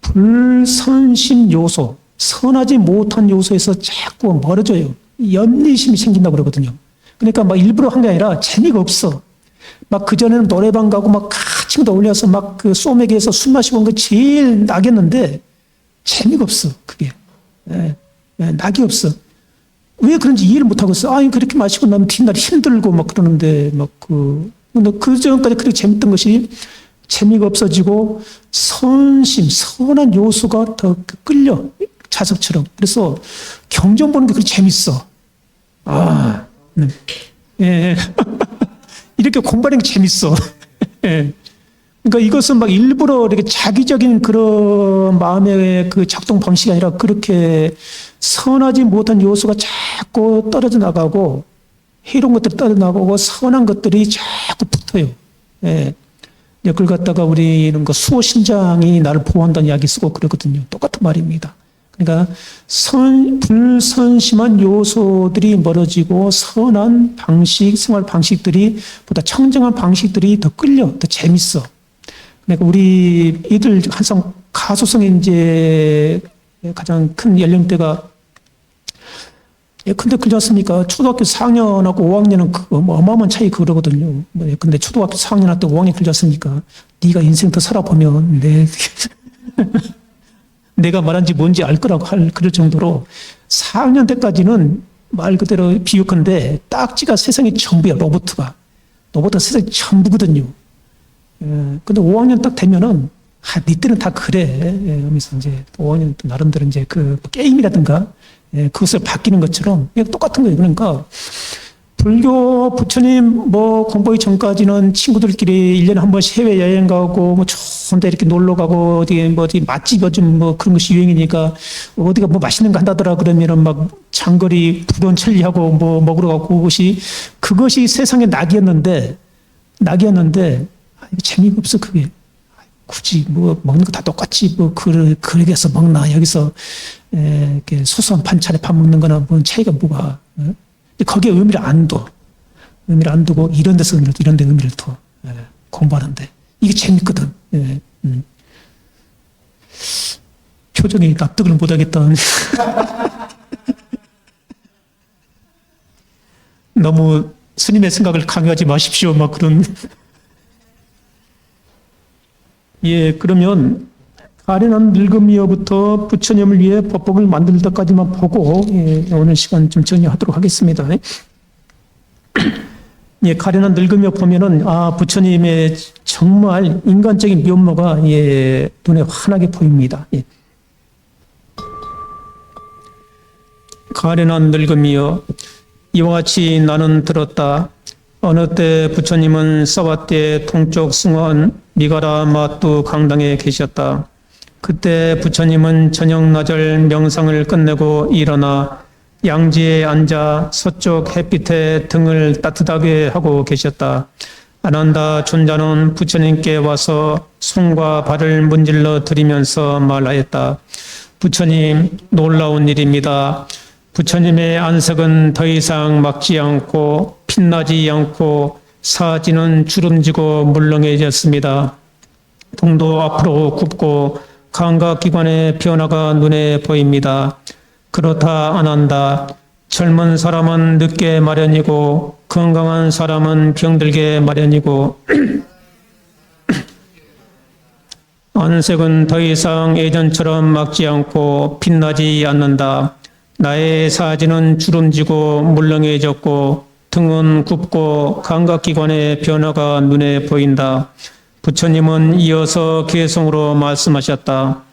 불선심 요소, 선하지 못한 요소에서 자꾸 멀어져요. 염리심이 생긴다고 그러거든요. 그러니까 막 일부러 한 게 아니라 재미가 없어. 막 그전에는 노래방 가고 막 친구들 올려서 막 그 소맥에서 술 마시고 온 거 제일 낙이었는데 재미가 없어, 그게. 낙이 없어. 왜 그런지 이해를 못하고 있어. 아니, 그렇게 마시고 나면 뒷날이 힘들고 막 그러는데, 근데 그 전까지 그렇게 재밌던 것이 재미가 없어지고 선심, 선한 요소가 더 끌려. 자석처럼. 그래서 경전 보는 게 그렇게 재밌어. 이렇게 공부하는 게 재밌어. 그러니까 이것은 막 일부러 이렇게 자기적인 그런 마음의 그 작동 방식이 아니라 그렇게 선하지 못한 요소가 자꾸 떨어져 나가고 해로운 것들이 떨어져 나가고 선한 것들이 자꾸 붙어요. 그걸 갖다가 우리는 그 수호신장이 나를 보호한다는 이야기 쓰고 그러거든요. 똑같은 말입니다. 그러니까 불선심한 요소들이 멀어지고 선한 방식, 생활 방식들이 보다 청정한 방식들이 더 끌려, 더 재밌어. 그러니까 우리 이들 항상 가소성의 이제 가장 큰 연령대가 근데 그렇지 않습니까? 초등학교 4학년하고 5학년은 어마어마한 차이 그러거든요. 근데 초등학교 4학년한테 5학년 그렇지 않습니까? 네가 인생 더 살아보면 내가 말한지 뭔지 알 거라고 그럴 정도로 4학년 때까지는 말 그대로 비유컨대 딱지가 세상의 전부야. 로봇가 세상의 전부거든요. 근데 5학년 딱 되면은 니 때는 다 그래. 하면서 이제 5학년 또 나름대로 이제 그 게임이라든가 그것을 바뀌는 것처럼 똑같은 거예요. 그러니까 불교 부처님 공부하기 전까지는 친구들끼리 1년에 한 번씩 해외여행 가고 좋은 데 이렇게 놀러 가고 어디 맛집 요즘 그런 것이 유행이니까 어디가 맛있는 거 한다더라 그러면은 막 장거리 부돈 천리하고 먹으러 가고 그것이 세상의 낙이었는데 이거 재미가 없어 그게. 굳이 먹는 거 다 똑같지 그러게서 먹나 여기서 이렇게 소소한 반찬에 밥 먹는 거나 차이가 뭐가. 거기에 의미를 안 두고 이런 데서 이런 데 의미를 둬. 공부하는데 이게 재밌거든. 표정이 납득을 못하겠다. 너무 스님의 생각을 강요하지 마십시오. 그런. 그러면 가련한 늙음이여부터 부처님을 위해 법복을 만들 때까지만 보고 오늘 시간 좀 정리하도록 하겠습니다. 가련한 늙음이여 보면은 부처님의 정말 인간적인 면모가 눈에 환하게 보입니다. 가련한 늙음이여 이와 같이 나는 들었다. 어느 때 부처님은 사와떼 동쪽 승원 미가라 마뚜 강당에 계셨다. 그때 부처님은 저녁 나절 명상을 끝내고 일어나 양지에 앉아 서쪽 햇빛에 등을 따뜻하게 하고 계셨다. 아난다 존자는 부처님께 와서 손과 발을 문질러 드리면서 말하였다. 부처님, 놀라운 일입니다. 부처님의 안색은 더 이상 막지 않고 빛나지 않고 사지는 주름지고 물렁해졌습니다. 등도 앞으로 굽고 감각기관의 변화가 눈에 보입니다. 그렇다 아난다. 젊은 사람은 늙게 마련이고 건강한 사람은 병들게 마련이고 안색은 더 이상 예전처럼 막지 않고 빛나지 않는다. 나의 사지는 주름지고 물렁해졌고 등은 굽고 감각기관의 변화가 눈에 보인다. 부처님은 이어서 개성으로 말씀하셨다.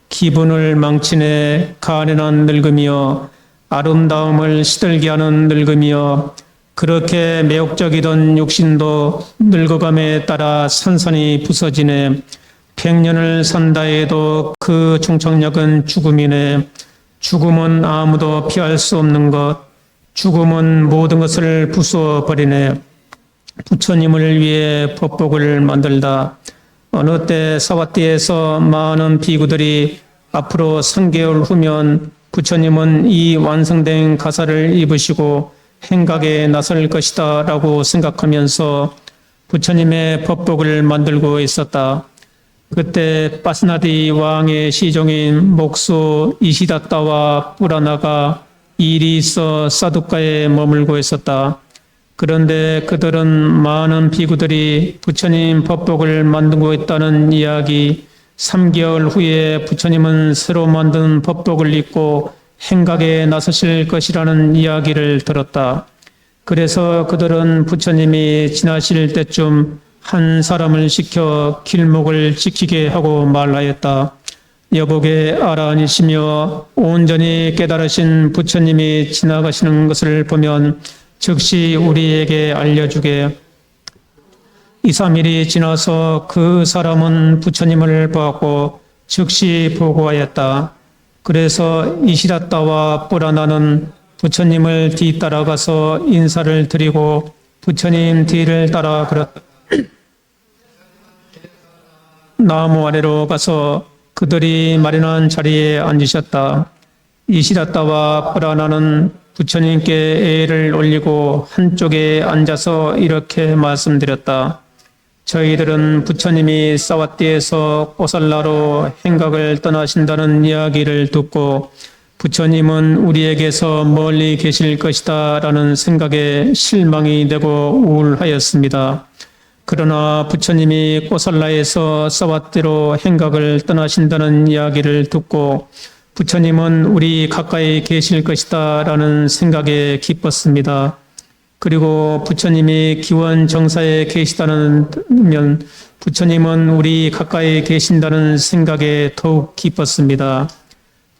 기분을 망치네 가련한 늙음이여 아름다움을 시들게 하는 늙음이여 그렇게 매혹적이던 육신도 늙어감에 따라 산산이 부서지네. 100년을 산다 해도 그 종착역은 죽음이네. 죽음은 아무도 피할 수 없는 것. 죽음은 모든 것을 부수어 버리네. 부처님을 위해 법복을 만들다. 어느 때 사와띠에서 많은 비구들이 앞으로 3개월 후면 부처님은 이 완성된 가사를 입으시고 행각에 나설 것이다 라고 생각하면서 부처님의 법복을 만들고 있었다. 그때 파스나디 왕의 시종인 목수 이시다타와 뿌라나가 일이 있어 사두카에 머물고 있었다. 그런데 그들은 많은 비구들이 부처님 법복을 만들고 있다는 이야기, 3개월 후에 부처님은 새로 만든 법복을 입고 행각에 나서실 것이라는 이야기를 들었다. 그래서 그들은 부처님이 지나실 때쯤 한 사람을 시켜 길목을 지키게 하고 말하였다. 여복의 아라니시며 온전히 깨달으신 부처님이 지나가시는 것을 보면 즉시 우리에게 알려주게. 2, 3일이 지나서 그 사람은 부처님을 보았고 즉시 보고하였다. 그래서 이시다타와 뿌라나는 부처님을 뒤따라가서 인사를 드리고 부처님 뒤를 따라 걸었다. 나무 아래로 가서 그들이 마련한 자리에 앉으셨다. 이시다타와 뿌라나는 부처님께 애를 올리고 한쪽에 앉아서 이렇게 말씀드렸다. 저희들은 부처님이 사와띠에서 꼬살라로 행각을 떠나신다는 이야기를 듣고 부처님은 우리에게서 멀리 계실 것이다 라는 생각에 실망이 되고 우울하였습니다. 그러나 부처님이 꼬살라에서 사와띠로 행각을 떠나신다는 이야기를 듣고 부처님은 우리 가까이 계실 것이다 라는 생각에 기뻤습니다. 그리고 부처님이 기원 정사에 계시다는 면 부처님은 우리 가까이 계신다는 생각에 더욱 기뻤습니다.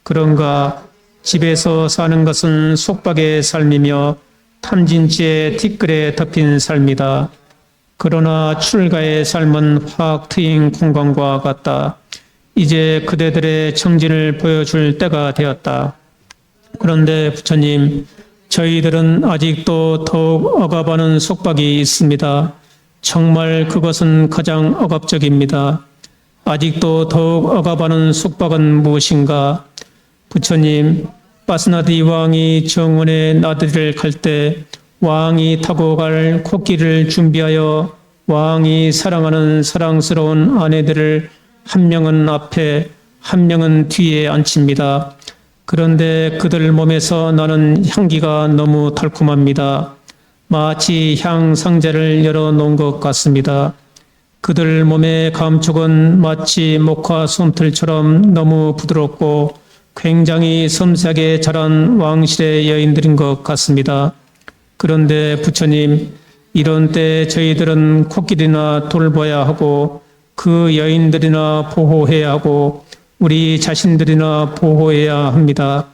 그런가 집에서 사는 것은 속박의 삶이며 탐진치의 티끌에 덮인 삶이다. 그러나 출가의 삶은 확 트인 공간과 같다. 이제 그대들의 정진을 보여줄 때가 되었다. 그런데 부처님, 저희들은 아직도 더욱 억압하는 속박이 있습니다. 정말 그것은 가장 억압적입니다. 아직도 더욱 억압하는 속박은 무엇인가? 부처님, 파스나디 왕이 정원에 나들이를 갈 때 왕이 타고 갈 코끼리를 준비하여 왕이 사랑하는 사랑스러운 아내들을 한 명은 앞에 한 명은 뒤에 앉힙니다. 그런데 그들 몸에서 나는 향기가 너무 달콤합니다. 마치 향 상자를 열어놓은 것 같습니다. 그들 몸의 감촉은 마치 목화 솜털처럼 너무 부드럽고 굉장히 섬세하게 자란 왕실의 여인들인 것 같습니다. 그런데 부처님, 이런 때 저희들은 코끼리나 돌봐야 하고 그 여인들이나 보호해야 하고 우리 자신들이나 보호해야 합니다.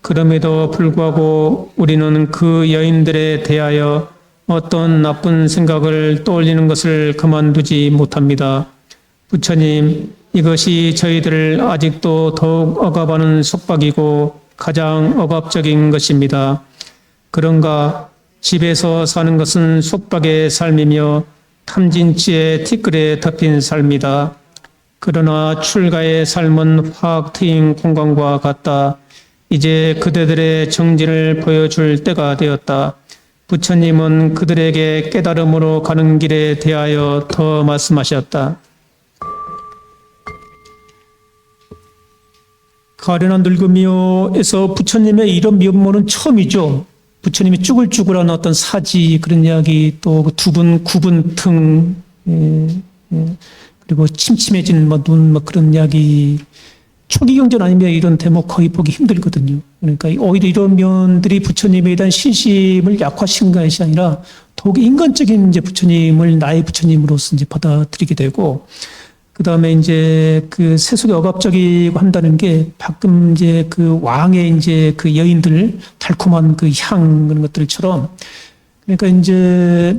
그럼에도 불구하고 우리는 그 여인들에 대하여 어떤 나쁜 생각을 떠올리는 것을 그만두지 못합니다. 부처님, 이것이 저희들을 아직도 더욱 억압하는 속박이고 가장 억압적인 것입니다. 그런가 집에서 사는 것은 속박의 삶이며 탐진치의 티끌에 덮인 삶이다. 그러나 출가의 삶은 확 트인 공간과 같다. 이제 그대들의 정진을 보여줄 때가 되었다. 부처님은 그들에게 깨달음으로 가는 길에 대하여 더 말씀하셨다. 가련한 늙음이요에서 부처님의 이런 면모는 처음이죠. 부처님이 쭈글쭈글한 어떤 사지 그런 이야기 또 두분 굽은 등 그리고 침침해진 눈 그런 이야기 초기 경전 아니면 이런 대목 거의 보기 힘들거든요. 그러니까 오히려 이런 면들이 부처님에 대한 신심을 약화시킨 것이 아니라 더욱 인간적인 이제 부처님을 나의 부처님으로서 이제 받아들이게 되고 그 다음에 이제 그 세속이 억압적이고 한다는 게 방금 이제 그 왕의 이제 그 여인들 달콤한 그 향 그런 것들처럼 그러니까 이제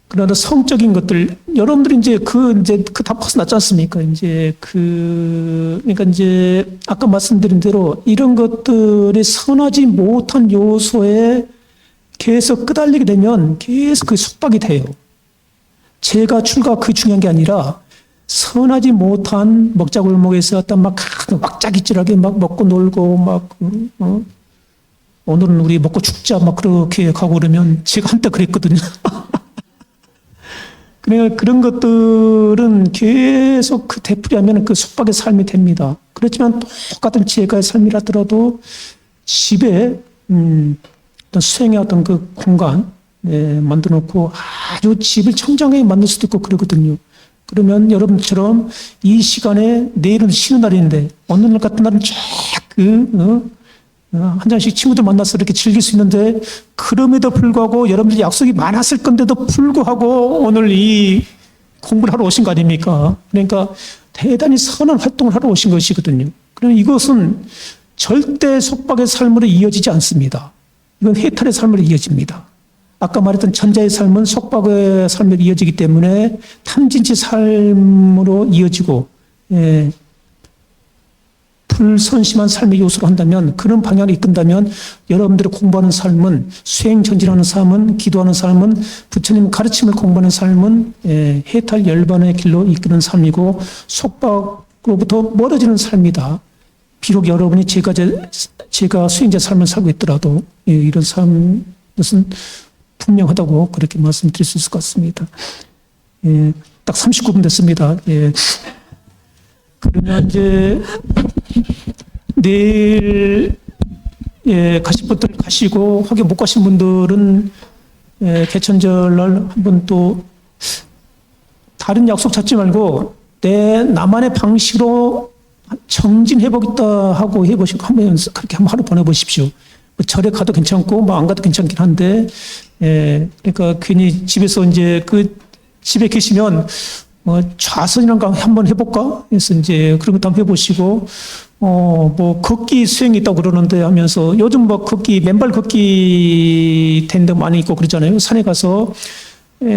그러나 성적인 것들 여러분들이 이제 그 다 벗어났지 않습니까? 이제 그러니까 이제 아까 말씀드린 대로 이런 것들이 선하지 못한 요소에 계속 끄달리게 되면 계속 그 속박이 돼요. 제가 출가 그 중요한 게 아니라 선하지 못한 먹자골목에서 어떤 막 왁자기질하게 막 먹고 놀고 막 오늘은 우리 먹고 죽자 막 그렇게 가고 그러면 제가 한때 그랬거든요. 그러니까 그런 것들은 계속 그 되풀이하면 그 속박의 삶이 됩니다. 그렇지만 똑같은 제가의 삶이라더라도 집에 어떤 수행의 어떤 그 공간 만들어 놓고 아주 집을 청정하게 만들 수도 있고 그러거든요. 그러면 여러분처럼 이 시간에 내일은 쉬는 날인데 어느 날 같은 날은 한 잔씩 친구들 만나서 이렇게 즐길 수 있는데 그럼에도 불구하고 여러분들 약속이 많았을 건데도 불구하고 오늘 이 공부를 하러 오신 거 아닙니까? 그러니까 대단히 선한 활동을 하러 오신 것이거든요. 그러면 이것은 절대 속박의 삶으로 이어지지 않습니다. 이건 해탈의 삶으로 이어집니다. 아까 말했던 전자의 삶은 속박의 삶으로 이어지기 때문에 탐진치 삶으로 이어지고 불선심한 삶의 요소로 한다면 그런 방향을 이끈다면 여러분들이 공부하는 삶은 수행 전진하는 삶은 기도하는 삶은 부처님 가르침을 공부하는 삶은 해탈 열반의 길로 이끄는 삶이고 속박으로부터 멀어지는 삶이다. 비록 여러분이 제가 수행자 삶을 살고 있더라도 이런 삶 것은 분명하다고 그렇게 말씀드릴 수 있을 것 같습니다. 딱 39분 됐습니다. 그러면 이제 내일 가실 분들 가시고 혹여 못 가신 분들은 개천절 날 한번 또 다른 약속 잡지 말고 나만의 방식으로 정진해보겠다 하고 해보시고 한번 그렇게 한번 하루 보내보십시오. 뭐 절에 가도 괜찮고 뭐 안 가도 괜찮긴 한데 그러니까 괜히 집에서 이제 집에 계시면 좌선이란 거 한번 해볼까? 그래서 이제 그런 것도 한번 해보시고 뭐 걷기 수행이 있다고 그러는데 하면서 요즘 뭐 맨발 걷기 된 데 많이 있고 그러잖아요. 산에 가서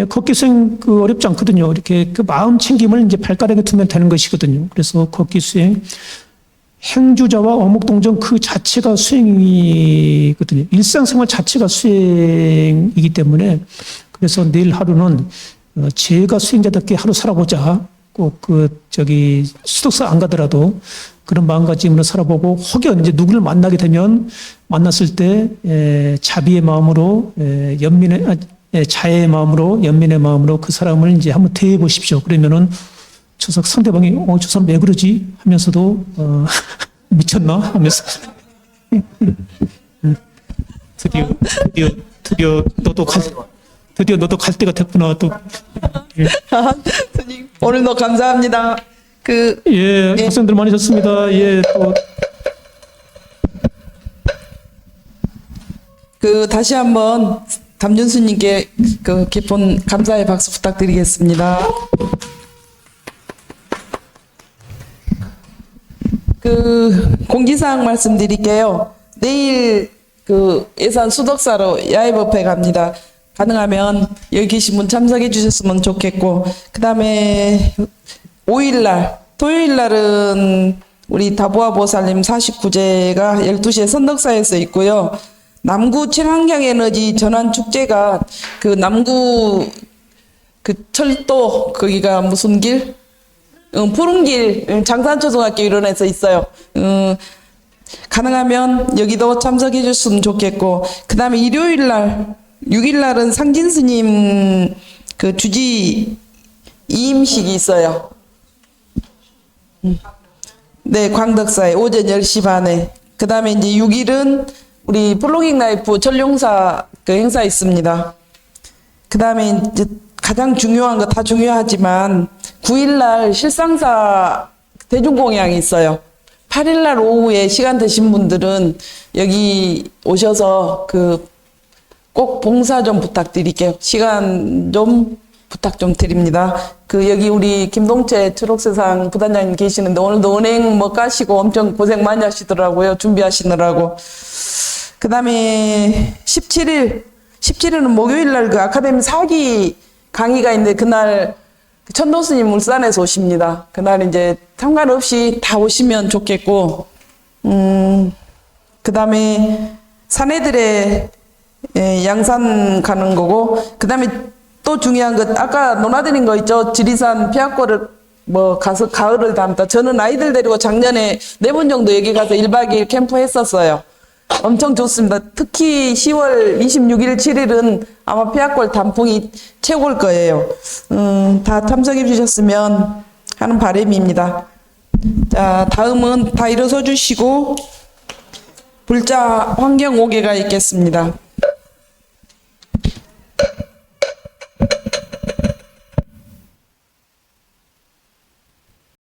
걷기 수행 어렵지 않거든요. 이렇게 그 마음 챙김을 이제 발가락에 두면 되는 것이거든요. 그래서 걷기 수행 행주자와 어묵동정 그 자체가 수행이거든요. 일상생활 자체가 수행이기 때문에 그래서 내일 하루는 제가 수행자답게 하루 살아보자. 꼭 수덕사 안 가더라도 그런 마음가짐으로 살아보고 혹여 이제 누구를 만나게 되면 만났을 때 자비의 마음으로 자애의 마음으로 연민의 마음으로 그 사람을 이제 한번 대해 보십시오. 그러면은 상대방이 저 사람 왜 그러지 하면서도 미쳤나 하면서 드디어 너도 갈 때가 됐구나 또. 스님 오늘도 감사합니다. 학생들 많으셨습니다. 다시 한번 담준수님께 깊은 감사의 박수 부탁드리겠습니다. 공지사항 말씀드릴게요. 내일 예산 수덕사로 야외법회 갑니다. 가능하면 여기 계신 분 참석해 주셨으면 좋겠고, 그 다음에 5일날, 토요일날은 우리 다보아 보살님 49제가 12시에 선덕사에서 있고요. 남구 친환경에너지 전환축제가 그 남구 그 철도 거기가 무슨 길? 푸른길 장산초등학교 일원에서 있어요. 가능하면 여기도 참석해 줬으면 좋겠고, 그 다음에 일요일 날 6일 날은 상진 스님 그 주지 이임식이 있어요. 네, 광덕사에 오전 10시 반에. 그 다음에 이제 6일은 우리 플로깅 라이프 전용사 그 행사 있습니다. 그 다음에 이제 가장 중요한 거 다 중요하지만 9일날 실상사 대중공양이 있어요. 8일날 오후에 시간 되신 분들은 여기 오셔서 그 꼭 봉사 좀 부탁드릴게요. 시간 좀 부탁 좀 드립니다. 그 여기 우리 김동채 초록세상 부단장님 계시는데 오늘도 은행 뭐 까시고 엄청 고생 많이 하시더라고요. 준비하시느라고. 그 다음에 17일은 목요일 날 그 아카데미 사기 강의가 있는데 그날 천도 스님 울산에서 오십니다. 그날 이제 상관없이 다 오시면 좋겠고, 그 다음에 사내들의 양산 가는 거고, 그 다음에 또 중요한 것, 아까 논하드린 거 있죠? 지리산 피아골을 뭐 가서 가을을 담다. 저는 아이들 데리고 작년에 4번 정도 여기 가서 1박 2일 캠프 했었어요. 엄청 좋습니다. 특히 10월 26일, 7일은 아마 피아골 단풍이 최고일 거예요. 다 참석해 주셨으면 하는 바람입니다. 자, 다음은 다 일어서 주시고 불자 환경 5개가 있겠습니다.